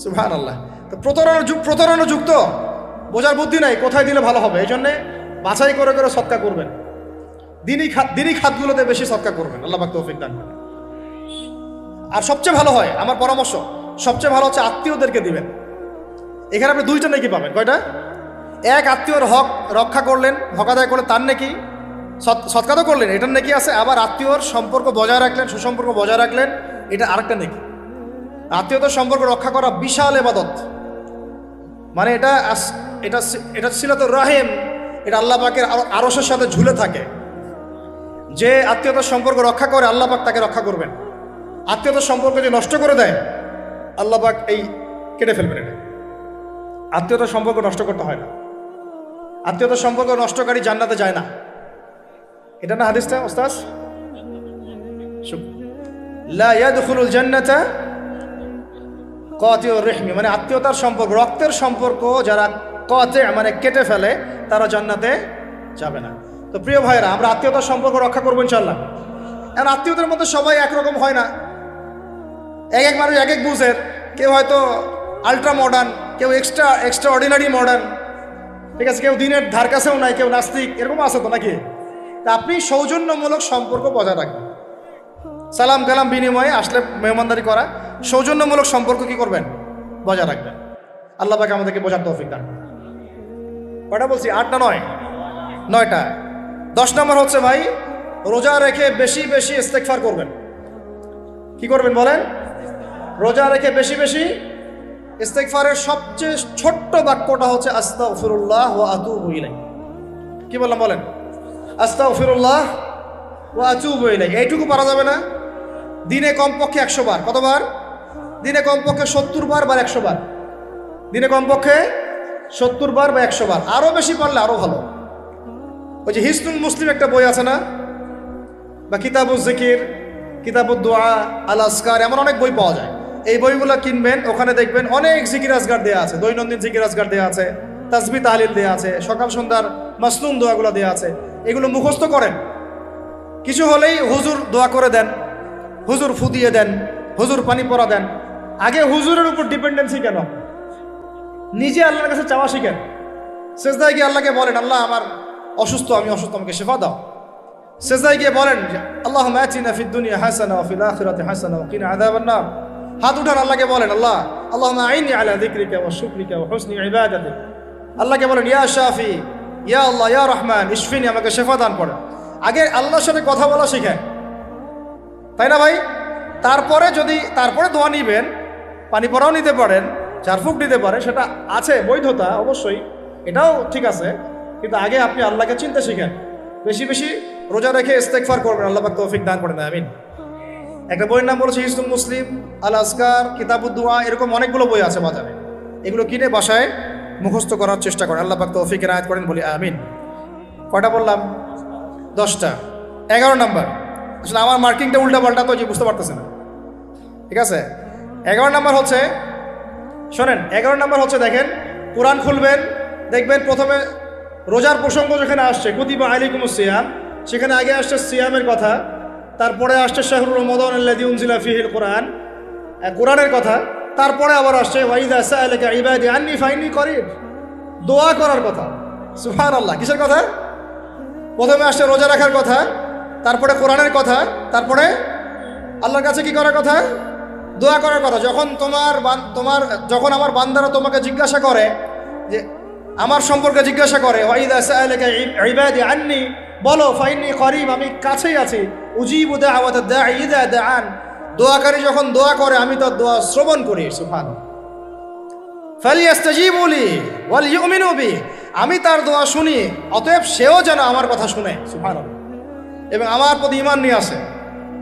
সুবহানাল্লাহ। তো প্রতারণা যুক্ত, বোঝার বুদ্ধি নাই কোথায় দিলে ভালো হবে, এই জন্যে বাছাই করে করে সদকা করবেন। দিনই খাতগুলোতে বেশি সদকা করবেন, আল্লাহ পাক তৌফিক দান করেন। আর সবচেয়ে ভালো হয়, আমার পরামর্শ, সবচেয়ে ভালো হচ্ছে আত্মীয়দেরকে দিবেন। এখানে আপনি দুইটা নেকি পাবেন। কয়টা? এক, আত্মীয়র হক রক্ষা করলেন, হক আদায় করলেন, তার নেকি, সৎকার তো করলেন, এটার নেকি আছে। আবার আত্মীয়র সম্পর্ক বজায় রাখলেন, সুসম্পর্ক বজায় রাখলেন, এটা আরেকটা নেকি। আত্মীয়তার সম্পর্ক রক্ষা করা বিশাল ইবাদত। মানে এটা এটা এটা সিলাতুর রাহিম, এটা আল্লাহ পাকের আরশের সাথে ঝুলে থাকে। যে আত্মীয়তার সম্পর্ক রক্ষা করে আল্লাহ পাক তাকে রক্ষা করবেন। আত্মীয়তার সম্পর্ক যে নষ্ট করে দেয় আল্লাহ পাক এই কেটে ফেলবেন। এটা আত্মীয়তার সম্পর্ক নষ্ট করতে হয় না। আত্মীয়তার সম্পর্ক নষ্টকারী জান্নাতে যায় না। এটা না হাদিসটা ওস্তাদ? লা ইয়াদখুলুল জান্নাতা কাতিউর রহমি, মানে আত্মীয়তার সম্পর্ক, রক্তের সম্পর্ক যারা কাতি মানে কেটে ফেলে তারা জান্নাতে যাবে না। তো প্রিয় ভাইরা, আমরা আত্মীয়তার সম্পর্ক রক্ষা করবো ইনশাআল্লাহ। এখন আত্মীয়তার মধ্যে সবাই একরকম হয় না। এক এক মানুষ এক এক বুঝের। কেউ হয়তো আলট্রা মডার্ন, কেউ এক্সট্রা অর্ডিনারি মডার্ন, ঠিক আছে, কেউ দিনের ধার কাছেও নাই, কেউ নাস্তিক, এরকম আছে তো নাকি? তা আপনি সৌজন্যমূলক সম্পর্ক বজায় রাখবেন। সালাম কালাম বিনিময়ে আসলে মেহমানদারি করা, সৌজন্যমূলক সম্পর্ক কি করবেন? বজায় রাখবেন। আল্লাহ পাক আমাদেরকে বোঝার তৌফিক দান করুন। কয়টা বলছি? 8 না 9? 9টা। 10 নম্বর হচ্ছে ভাই, রোজা রেখে বেশি বেশি ইস্তেগফার করবেন। কি করবেন বলেন? রোজা রেখে বেশি বেশি ইস্তেগফারের সবচেয়ে ছোট্ট বাক্যটা হচ্ছে আস্তাগফিরুল্লাহ ওয়া আতুবু ইলাইহি। কি বললাম বলেন? আস্তাগফিরুল্লাহ ওয়া আতুবু ইলাইহি। এইটুকু পারা যাবে না? দিনে কমপক্ষে 100 বার। কতবার? দিনে কমপক্ষে 70 বার বা 100 বার। দিনে কমপক্ষে 70 বার বা 100 বার। আরও বেশি পারলে আরও ভালো। ওই যে হিসনুল মুসলিম একটা বই আছে না, বা কিতাবুজ জিকির, কিতাবুদ দোয়া, আল আসকার, এমন অনেক বই পাওয়া যায়। এই বইগুলো কিনবেন, ওখানে দেখবেন অনেক জিকির আজগার দেওয়া আছে, দৈনন্দিন জিকির আজগার দেওয়া আছে, তাসবিহ তাহলিল দেওয়া আছে, সকাল সন্ধ্যার মাসনুন দোয়াগুলো দেওয়া আছে। এগুলো মুখস্থ করেন। কিছু হলেই হুজুর দোয়া করে দেন, হুজুর ফু দিয়ে দেন, হুজুর পানি পরা দেন। আগে হুজুরের উপর ডিপেন্ডেন্সি কেন? নিজে আল্লাহর কাছে চাওয়া শিখেন। সেজদায় গিয়ে আল্লাহকে বলেন, আল্লাহ আমার অসুস্থ, আমি অসুস্থ, আমাকে শিফা দাও। সেজদায় গিয়ে বলেন, আল্লাহুম্মা আতিনা ফিদ দুনিয়া হাসানা ওয়া ফিল আখিরাতি হাসানা ওয়া কিনা আযাবান নার। হাত উঠান, আল্লাহকে বলেন, আল্লাহ আল্লাহুম্মা আইনি আলা যিকরিকা ওয়া শুকরিকা ওয়া হুসনি ইবাদাতিক। আল্লাহকে বলেন, ইয়া শাফি, ইয়া আল্লাহ, ইয়া রহমান, ইশফিনি, আমাকে শিফা দান করেন। আগে আল্লাহর সাথে কথা বলা শিখেন, তাই না ভাই? তারপরে দোয়া নিবেন, পানি পরাও নিতে পারেন, ঝাড়ফুঁক দিতে পারেন, সেটা আছে বৈধতা অবশ্যই, এটাও ঠিক আছে। কিন্তু আগে আপনি আল্লাহকে চিনতে শিখেন। বেশি বেশি রোজা রেখে ইস্তেগফার করবেন। আল্লাহ পাক তৌফিক দান করেন, আমিন। একটা বইয়ের নাম বলেছে হিসনুল মুসলিম, আল আসকার, কিতাবুদ দোয়া, এরকম অনেকগুলো বই আছে বাজারে। এগুলো কিনে বাসায় মুখস্থ করার চেষ্টা করেন। আল্লাহ পাক তৌফিক এনায়েত করেন, বলি আমিন। কয়টা বললাম? 10টা। 11 নম্বর, আসলে আমার মার্কিংটা উল্টা পাল্টা তো, যে বুঝতে পারতেছে না, ঠিক আছে। 11 নম্বর হচ্ছে, শোনেন, 11 নম্বর হচ্ছে, দেখেন, কোরআন খুলবেন, দেখবেন প্রথমে রোজার প্রসঙ্গ যেখানে আসছে, কুতিবা আলাইকুমুস সিয়াম, সেখানে আগে আসছে সিয়ামের কথা, তারপরে আসছে শাহরুর রমাদান আল্লাযী উনজিলা ফীহিল কোরআন, কোরআনের কথা, তারপরে আবার আসছে ওয়া ইযা সাআলাকা ইবাদি আন্নী ফাইন্নী করিব, দোয়া করার কথা। সুবহানাল্লাহ। কিসের কথা? প্রথমে আসছে রোজা রাখার কথা, তারপরে কোরআনের কথা, তারপরে আল্লাহর কাছে কি করার কথা? দোয়া করার কথা। যখন আমার বান্দারা তোমাকে জিজ্ঞাসা করে, যে আমার সম্পর্কে জিজ্ঞাসা করে, ওয়া ইযা সাআলাকা ইবাদি আন্নী, বলো ফাইন্নী করিব, আমি কাছেই আছি, উজিবু দাওয়াতাদ দাঈ ইযা দাআন, দোয়াকারী যখন দোয়া করে আমি তার দোয়া শ্রবণ করি। সুবহানাল্লাহ। ফালিয়াস্তাজিবু লি ওয়াল ইউমিনু বি, আমি তার দোয়া শুনি, অতএব সেও যেন আমার কথা শুনে। সুবহানাল্লাহ। এবং আমার প্রতি ঈমান নিয়ে আসে।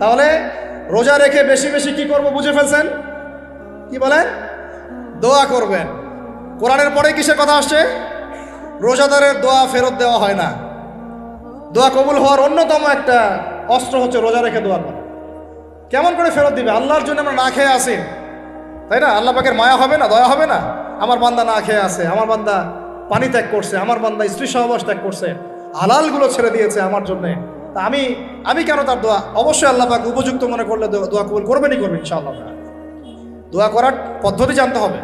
তাহলে রোজা রেখে বেশি বেশি কি করব বুঝে ফেলছেন? কি বলেন? দোয়া করবেন। কোরআনের পরে কিসের কথা আসছে? রোজাদারের দোয়া ফেরত দেওয়া হয় না। দোয়া কবুল হওয়ার অন্যতম একটা অস্ত্র হচ্ছে রোজা রেখে দোয়া করা। কেমন করে ফেরত দিবে? আল্লাহর জন্য আমরা না খেয়ে আসি, তাই না? আল্লাহ পাকের মায়া হবে না, দয়া হবে না? আমার বান্দা না খেয়ে আছে, আমার বান্দা পানি ত্যাগ করছে, আমার বান্দা স্ত্রী সহবাস ত্যাগ করছে, হালালগুলো ছেড়ে দিয়েছে আমার জন্যে, তা আমি কেন তার দোয়া? অবশ্যই আল্লাহ পাক উপযুক্ত মনে করলে দোয়া কবুল করবেনই করবেন ইনশাআল্লাহ। দোয়া করার পদ্ধতি জানতে হবে।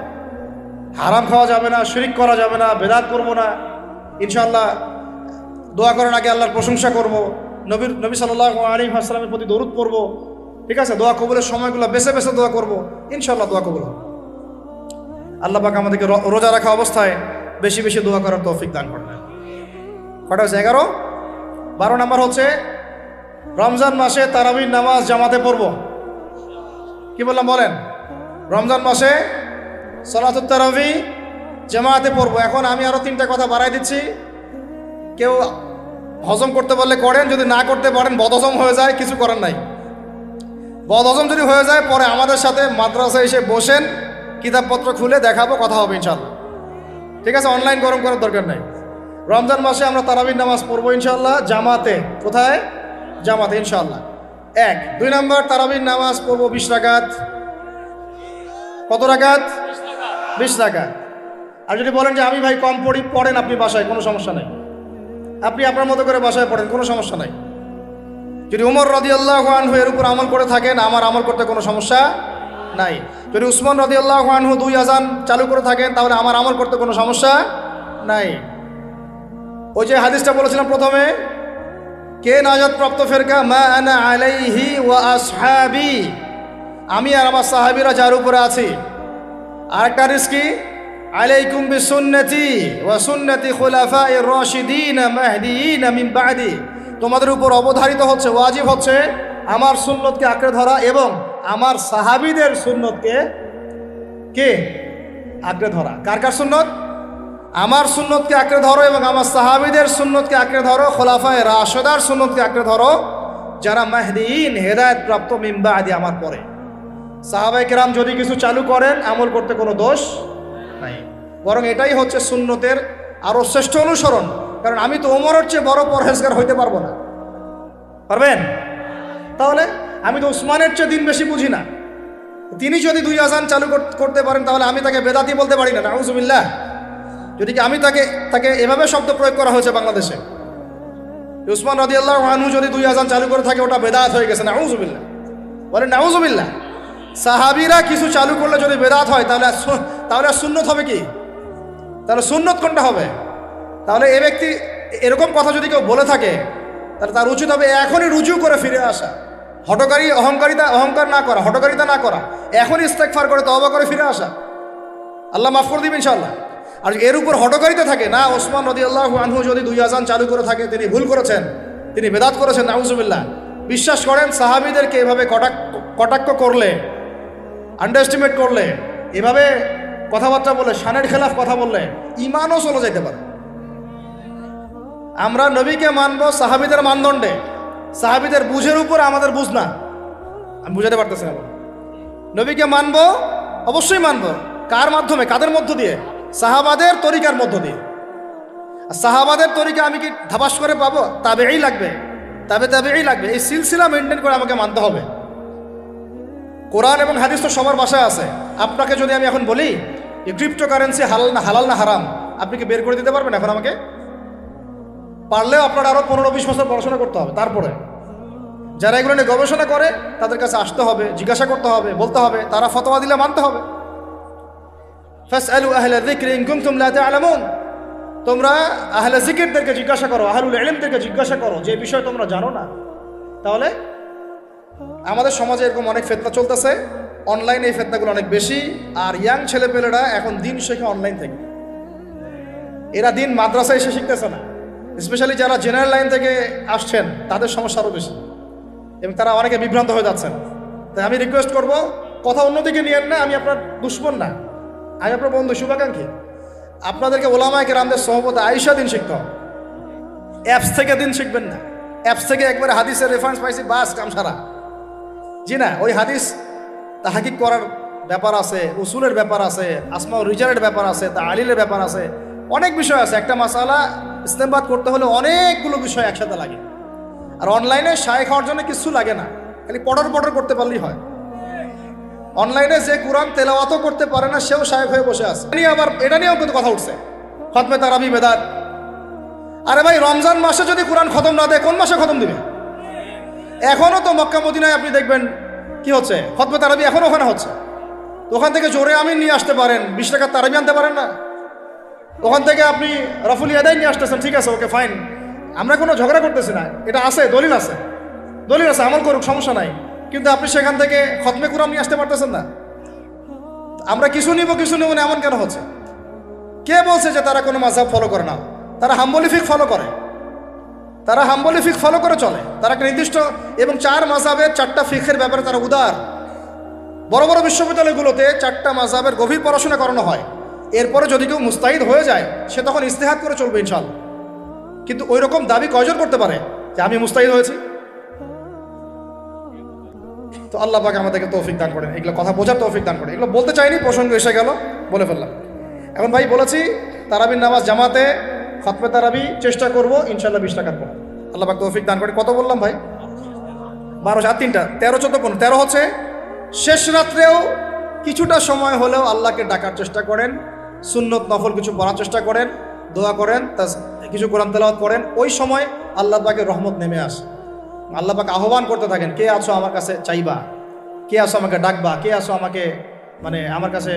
হারাম খাওয়া যাবে না, শিরিক করা যাবে না, বেদাত করবো না। ইনশাআল্লাহ দোয়া করার আগে আল্লাহর প্রশংসা করব, নবী সাল্লাল্লাহু আলাইহি ওয়াসাল্লামের প্রতি দরুদ পড়ব, ঠিক আছে, দোয়া কবুলের সময়গুলো বেছে বেছে দোয়া করব, ইনশাল্লাহ দোয়া কবুল হবে। আল্লাহ পাক আমাদেরকে রোজা রাখা অবস্থায় বেশি বেশি দোয়া করার তৌফিক দান করবেন। কটা হচ্ছে? 11। 12 নাম্বার হচ্ছে রমজান মাসে তারাবির নামাজ জামাতে পড়ব। কি বললাম বলেন? রমজান মাসে সালাতুত তারাবি জামাতে পড়ব। এখন আমি আরো 3টা কথা বাড়াই দিচ্ছি, কেউ হজম করতে পারলে করেন, যদি না করতে পারেন বদহজম হয়ে যায়, কিছু করার নাই। বদহজম যদি হয়ে যায় পরে আমাদের সাথে মাদ্রাসায় এসে বসেন, কিতাবপত্র খুলে দেখাবো, কথা হবে ইনশাল্লাহ। ঠিক আছে, অনলাইন গরম করার দরকার নাই। রমজান মাসে আমরা তারাবির নামাজ পড়বো ইনশাল্লাহ জামাতে। কোথায়? জামাতে ইনশাল্লাহ। 1। 2 নম্বর, তারাবির নামাজ পড়বো 20 রাকাত। কত রাকাত? 20 রাকাত। আর যদি বলেন যে আমি ভাই কম পড়ি, পড়েন আপনি বাসায়, কোনো সমস্যা নাই। আপনি আপনার মতো করে বাসায় পড়েন, কোনো সমস্যা নাই। যদি উমর রাদিয়াল্লাহু আনহু এর উপর আমল করে থাকেন, আমার আমল করতে কোনো সমস্যা নাই। যদি উসমান রাদিয়াল্লাহু আনহু 2 আযান চালু করে থাকেন, তাহলে আমার আমল করতে কোনো সমস্যা নাই। ওই যে হাদিসটা বলেছিলাম প্রথমে, কে নাজাত প্রাপ্ত ফেরকা? মা আনা আলাইহি ওয়া আসহাবি, আমি আর আমার সাহাবীরা যার উপরে আছি। আরেকটা হাদিস কি? আলাইকুম বিসুন্নতি ওয়া সুন্নতি খুলাফায়ে রাশিদিন মাহদিয়িন মিন বাদি, তোমাদের উপর অবধারিত হচ্ছে, ওয়াজিব হচ্ছে আমার সুন্নতকে আঁকড়ে ধরা এবং আমার সাহাবীদের সুন্নতকে কে আঁকড়ে ধরা। কার কার সুন্নত? আমার সুন্নতকে আঁকড়ে ধরো এবং আমার সাহাবীদের সুন্নতকে আঁকড়ে ধরো, খোলাফায়ে রাশেদার সুন্নতকে আঁকড়ে ধরো, যারা মাহদিয়িন হেদায়েত প্রাপ্ত মিন বাদি, আমার পরে। সাহাবায়ে কেরাম যদি কিছু চালু করেন, আমল করতে কোনো দোষ নাই, বরং এটাই হচ্ছে সুন্নতের আরো শ্রেষ্ঠ অনুসরণ। কারণ আমি তো ওমরের চেয়ে বড় পরহেজগার হইতে পারবো না। পারবেন? তাহলে আমি তো উসমানের চেয়ে দিন বেশি বুঝি না। তিনি যদি 2 আযান চালু করতে পারেন, তাহলে আমি তাকে বেদাতি বলতে পারি না, নাউযুবিল্লাহ। যদি কি আমি তাকে এভাবে শব্দ প্রয়োগ করা হয়েছে বাংলাদেশে, উসমান রাদিয়াল্লাহু আনহু যদি 2 আযান চালু করে থাকে, ওটা বেদাত হয়ে গেছে, নাউযুবিল্লাহ। বলেন নাউযুবিল্লাহ। সাহাবীরা কিছু চালু করলে যদি বেদাত হয়, তাহলে সুন্নত হবে কি? তাহলে সুন্নত কোনটা হবে? তাহলে এই ব্যক্তি এরকম কথা যদি কেউ বলে থাকে, তাহলে তার উচিত হবে এখনই রুজু করে ফিরে আসা, অহংকার না করা, হঠকারিতা না করা, এখনই ইস্তেগফার করে তওবা করে ফিরে আসা। আল্লাহ মাফ করে দিবেন ইনশাআল্লাহ। আর এর উপর হঠকারিতা থাকে না, ওসমান রাদিয়াল্লাহু আনহু যদি 2 আযান চালু করে থাকে, তিনি ভুল করেছেন, তিনি বেদাত করেছেন, নাউযুবিল্লাহ। বিশ্বাস করেন, সাহাবীদেরকে এভাবে কটাক্ষ করলে, আন্ডারএস্টিমেট করলে, এভাবে কথাবার্তা বলে, শানের খেলাফ কথা বললে ঈমানও চলে যেতে পারে। আমরা নবীকে মানবো সাহাবীদের মানদণ্ডে, সাহাবীদের বুঝের উপর আমাদের বুঝ না। আমি বুঝাতে পারতেছি না। নবীকে মানবো, অবশ্যই মানবো। কার মাধ্যমে? কাদের মধ্য দিয়ে? সাহাবাদের তরিকার মধ্য দিয়ে। আর সাহাবাদের তরিকা আমি কি ধাবাস করে পাবো? তাবেই লাগবে, তাবেই লাগবে। এই সিলসিলা মেনটেন করে আমাকে মানতে হবে। কোরআন এবং হাদিস তো সবার বাসায় আছে। আপনাকে যদি আমি এখন বলি যে ক্রিপ্টোকারেন্সি হালাল না হারাম, আপনি কি বের করে দিতে পারবেন এখন আমাকে? পারলেও আপনার আরো 15-20 বছর পড়াশোনা করতে হবে। তারপরে যারা এগুলো নিয়ে গবেষণা করে, তাদের কাছে আসতে হবে, জিজ্ঞাসা করতে হবে, বলতে হবে, তারা ফতোয়া দিলে মানতে হবে। ফাসআলু আহলা যিকরি ইন কুনতুম লা তা'লামুন, তোমরা আহলে জিকিরদেরকে জিজ্ঞাসা করো, আহলুল ইলমদেরকে জিজ্ঞাসা করো যে বিষয় তোমরা জানো না। তাহলে আমাদের সমাজে এরকম অনেক ফিতনা চলতেছে, অনলাইনে এই ফিতনাগুলো অনেক বেশি। আর ইয়াং ছেলেপেলেরা এখন দিন শেখে অনলাইন থেকে, এরা দিন মাদ্রাসায় এসে শিখতেছে না। স্পেশালি যারা জেনারেল লাইন থেকে আসছেন, তাদের সমস্যা আরও বেশি এবং তারা অনেকে বিভ্রান্ত হয়ে যাচ্ছেন। তাই আমি রিকোয়েস্ট করব, কথা অন্যদিকে নিয়েন না। আমি আপনার দুশ্মন না, আমি আপনার বন্ধু, শুভাকাঙ্ক্ষী। আপনাদেরকে ওলামায়ে কেরামদের সোহবতে আয়েশা দিন শিখতে হবে, অ্যাপস থেকে দিন শিখবেন না। অ্যাপস থেকে একবারে হাদিসের রেফারেন্স পাইছি, বাস কাম সারা। জি না, ওই হাদিস তাহকিক করার ব্যাপার আছে, উসুলের ব্যাপার আছে, আসমা ও রিজালের ব্যাপার আছে, তাআলিলের ব্যাপার আছে, অনেক বিষয় আছে। একটা মাসালা ইস্তেমবাদ করতে হলে অনেকগুলো বিষয় একসাথে লাগে। আর অনলাইনে শায়েখ হওয়ার জন্য কিছু লাগে না, খালি পড়র করতে পারলেই হয়। অনলাইনে যে কোরআন তেলাওয়াতও করতে পারে না, সেও শায়েখ হয়ে বসে আছে। আবার এটা নিয়েও কিন্তু কথা উঠছে, খতমে তারাবি বেদাত। আরে ভাই, রমজান মাসে যদি কোরআন খতম না দেয়, কোন মাসে খতম দিবে? এখনও তো মক্কা মদিনায় আপনি দেখবেন কি হচ্ছে, খতমে তারাবি এখনও ওখানে হচ্ছে। তো ওখান থেকে জোরে আমিন নিয়ে আসতে পারেন, 20 টাকার তারাবি আনতে পারেন না? ওখান থেকে আপনি রফুল ইয়াদাই নিয়ে আসতেছেন, ঠিক আছে, ওকে ফাইন, আমরা কোনো ঝগড়া করতেছি না, এটা আছে, দলিল আছে, আমল করুক, সমস্যা নাই। কিন্তু আপনি সেখান থেকে খতমে কুরআন নিয়ে আসতে পারতেছেন না। আমরা কিছু নিব না এমন কেন হচ্ছে? কে বলছে যে তারা কোনো মাযহাব ফলো করে না? তারা হাম্বলি ফিক ফলো করে, তারা হাম্বলি ফিক ফলো করে চলে। তারা একটা নির্দিষ্ট এবং 4 মাযহাবের 4টা ফিকের ব্যাপারে তারা উদার। বড় বড় বিশ্ববিদ্যালয়গুলোতে 4টা মাযহাবের গভীর পড়াশোনা করানো হয়। এরপরে যদি কেউ মুস্তাহিদ হয়ে যায় সে তখন ইজতিহাদ করে চলবে ইনশাআল্লাহ। কিন্তু ওই রকম দাবি কয়জন করতে পারে যে আমি মুস্তাহিদ হয়েছি? তো আল্লাহ পাক আমাদেরকে তৌফিক দান করেন, এগুলো কথা বোঝার তৌফিক দান করেন। এগুলো বলতে চাইনি, প্রসঙ্গ এসে গেল, বলে ফেললাম। এখন ভাই বলেছি তারাবির নামাজ জামাতে খতমে তারাবি চেষ্টা করব ইনশাআল্লাহ 20 টাকার পর। আল্লাহ পাক তৌফিক দান করেন। কত বললাম ভাই? 12 7 3টা 13 14 15। 13 হচ্ছে শেষ রাত্রেও কিছুটা সময় হলেও আল্লাহকে ডাকার চেষ্টা করেন, সুন্নত নফল কিছু পড়ার চেষ্টা করেন, দোয়া করেন, কিছু কোরআন তেলাওয়াত করেন। ওই সময় আল্লাহ পাকের রহমত নেমে আসে। আল্লাহ পাক আহ্বান করতে থাকেন, কে আছো আমার কাছে চাইবা, কে আছো আমাকে ডাকবা, কে আছো আমাকে আমার কাছে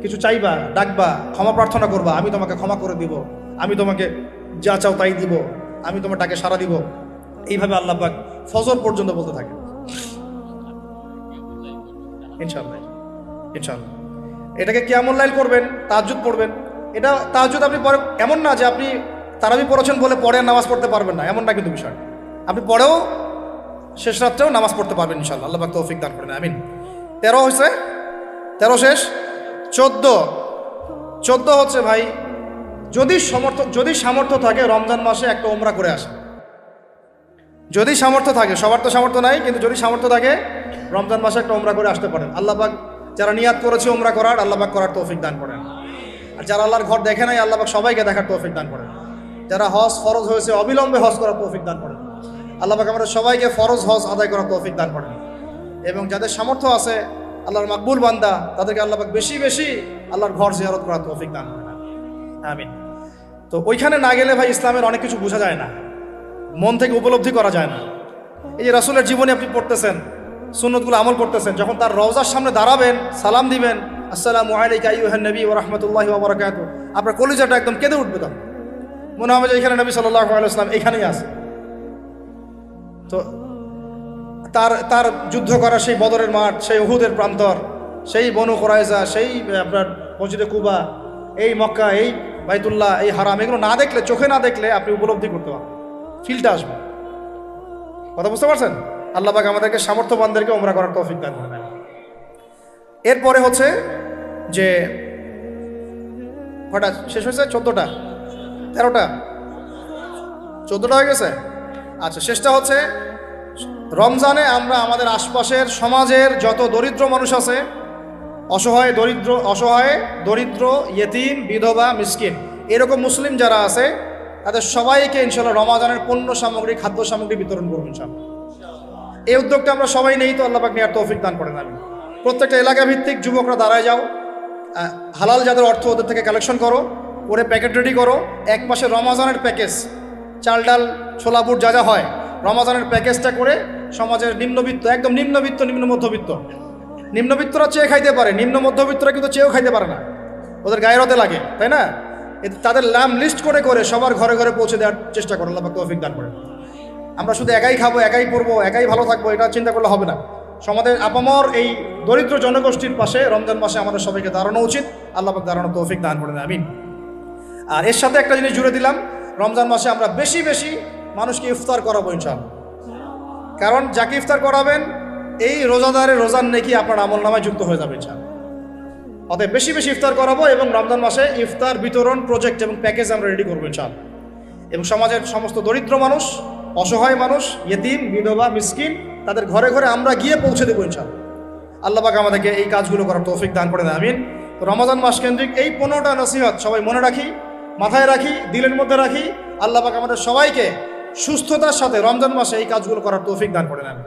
কিছু চাইবা, ডাকবা, ক্ষমা প্রার্থনা করবা, আমি তোমাকে ক্ষমা করে দিব, আমি তোমাকে যা চাও তাই দিব, আমি তোমার ডাকে সাড়া দিব। এইভাবে আল্লাহ পাক ফজর পর্যন্ত বলতে থাকেন। ইনশাআল্লাহ ইনশাআল্লাহ এটাকে কিয়ামুল লাইল করবেন, তাহাজ্জুদ পড়বেন। এটা তাহাজ্জুদ আপনি পরে, এমন না যে আপনি তারাবি পড়েছেন বলে পরে নামাজ পড়তে পারবেন না, এমন না কিন্তু বিষয়। আপনি পরেও শেষ রাত্রেও নামাজ পড়তে পারবেন ইনশাআল্লাহ। আল্লাহ পাক তৌফিক দান করেন, আমিন। 13 হয়েছে, 13 শেষ। 14 হচ্ছে ভাই, যদি সামর্থ্য থাকে রমজান মাসে একটা উমরা করে আসে। যদি সামর্থ্য থাকে, সবার তো সামর্থ্য নাই, কিন্তু যদি সামর্থ্য থাকে রমজান মাসে একটা উমরা করে আসতে পারেন। আল্লাহ পাক যারা নিয়াত করেছে উমরা করার, আল্লাহ পাক করার তৌফিক দান করেন। আর যারা আল্লাহর ঘর দেখে নাই, আল্লাহ পাক সবাইকে দেখার তৌফিক দান করেন। যারা হজ ফরজ হয়েছে অবিলম্বে হজ করার তৌফিক দান করেন। আল্লাহ পাক আমাদের সবাইকে ফরজ হজ আদায় করার তৌফিক দান করেন। এবং যাদের সামর্থ্য আছে, আল্লাহর মাকবুল বান্দা, তাদেরকে আল্লাহ পাক বেশি বেশি আল্লাহর ঘর জিয়ারত করার তৌফিক দান করেন, আমিন। তো ওইখানে না গেলে ভাই ইসলামের অনেক কিছু বোঝা যায় না, মন থেকে উপলব্ধি করা যায় না। এই যে রাসূলের জীবনী আপনি পড়তেছেন, সুন্নতগুলো আমল করতেছেন, যখন তার রওজার সামনে দাঁড়াবেন, সালাম দিবেন, আসসালামু আলাইকা আইয়ুহান নবী ওয়া রাহমাতুল্লাহি ওয়া বারাকাতুহু, আপনার কলিজাটা একদম কেঁদে উঠবে। তখন মনে হবে যে এখানে নবী সাল্লাল্লাহু আলাইহি ওয়াসাল্লাম এখানেই আছে। তো তার যুদ্ধ করা সেই বদরের মাঠ, সেই উহুদের প্রান্তর, সেই বনু কুরাইজা, সেই আপনার মসজিদে কুবা, এই মক্কা, এই বাইতুল্লাহ, এই হারাম, এগুলো না দেখলে, চোখে না দেখলে আপনি উপলব্ধি করতে পারবেন, ফিলটা আসবে। কথা বুঝতে পারছেন? আল্লাহ পাক আমাদেরকে সামর্থ্যবানদেরকে উমরা করার তৌফিক দান করেন। এরপরে হচ্ছে যে কটা শেষ হয়েছে? 14টা 13টা 14টা হয়ে গেছে। আচ্ছা, শেষটা হচ্ছে রমজানে আমরা আমাদের আশপাশের সমাজের যত দরিদ্র মানুষ আছে, অসহায় দরিদ্র ইয়েতিম, বিধবা, মিসকিন, এরকম মুসলিম যারা আছে, তাদের সবাইকে ইনশাআল্লাহ রমজানের পণ্য সামগ্রী, খাদ্য সামগ্রী বিতরণ করবো ইনশাআল্লাহ। এই উদ্যোগটা আমরা সবাই নেই, তো আল্লাহ পাক নেওয়ার তৌফিক দান করেন। আমি প্রত্যেকটা এলাকা ভিত্তিক যুবকরা দাঁড়ায় যাও, হালাল যাদের অর্থ ওদের থেকে কালেকশন করো, করে প্যাকেট রেডি করো। এক মাসে রমজানের প্যাকেজ, চাল ডাল ছোলা বুট যা যা হয়, রমজানের প্যাকেজটা করে সমাজের নিম্নবিত্ত, একদম নিম্নবিত্ত, নিম্ন মধ্যবিত্ত, নিম্নবিত্তরা চেয়ে খাইতে পারে, নিম্ন মধ্যবিত্তরা কিন্তু চেয়েও খাইতে পারে না, ওদের গায়ের হতে লাগে, তাই না? তাদের নাম লিস্ট করে করে সবার ঘরে ঘরে পৌঁছে দেওয়ার চেষ্টা করো। আল্লাহ পাক তৌফিক দান করেন। আমরা শুধু একাই খাবো, একাই পড়বো, একাই ভালো থাকবো, এটা চিন্তা করলে হবে না। সমাজের আপামর এই দরিদ্র জনগোষ্ঠীর পাশে রমজান মাসে আমাদের সবাইকে দাঁড়ানো উচিত। আল্লাহ পাক দাঁড়ানোর তৌফিক দান করেন, আমিন। আর এর সাথে একটা জিনিস জুড়ে দিলাম, রমজান মাসে আমরা বেশি বেশি মানুষকে ইফতার করাবো ইনশাআল্লাহ। কারণ যাকে ইফতার করাবেন, এই রোজাদারের রোজার নেকি আপনার আমল নামায় যুক্ত হয়ে যাবে ইনশাআল্লাহ। অতএব বেশি বেশি ইফতার করাবো এবং রমজান মাসে ইফতার বিতরণ প্রজেক্ট এবং প্যাকেজ আমরা রেডি করবো ইনশাআল্লাহ। এবং সমাজের সমস্ত দরিদ্র মানুষ, অসহায় মানুষ, ইয়েতিম, বিধবা, মিসকিন, তাদের ঘরে ঘরে আমরা গিয়ে পৌঁছে দেবো ইনশাআল্লাহ। আল্লাহ পাক আমাদেরকে এই কাজগুলো করার তৌফিক দান করে দেন, আমিন। তো রমজান মাস কেন্দ্রিক এই 15টা নসিহত সবাই মনে রাখি, মাথায় রাখি, দিলের মধ্যে রাখি। আল্লাহ পাক আমাদের সবাইকে সুস্থতার সাথে রমজান মাসে এই কাজগুলো করার তৌফিক দান করে দেন।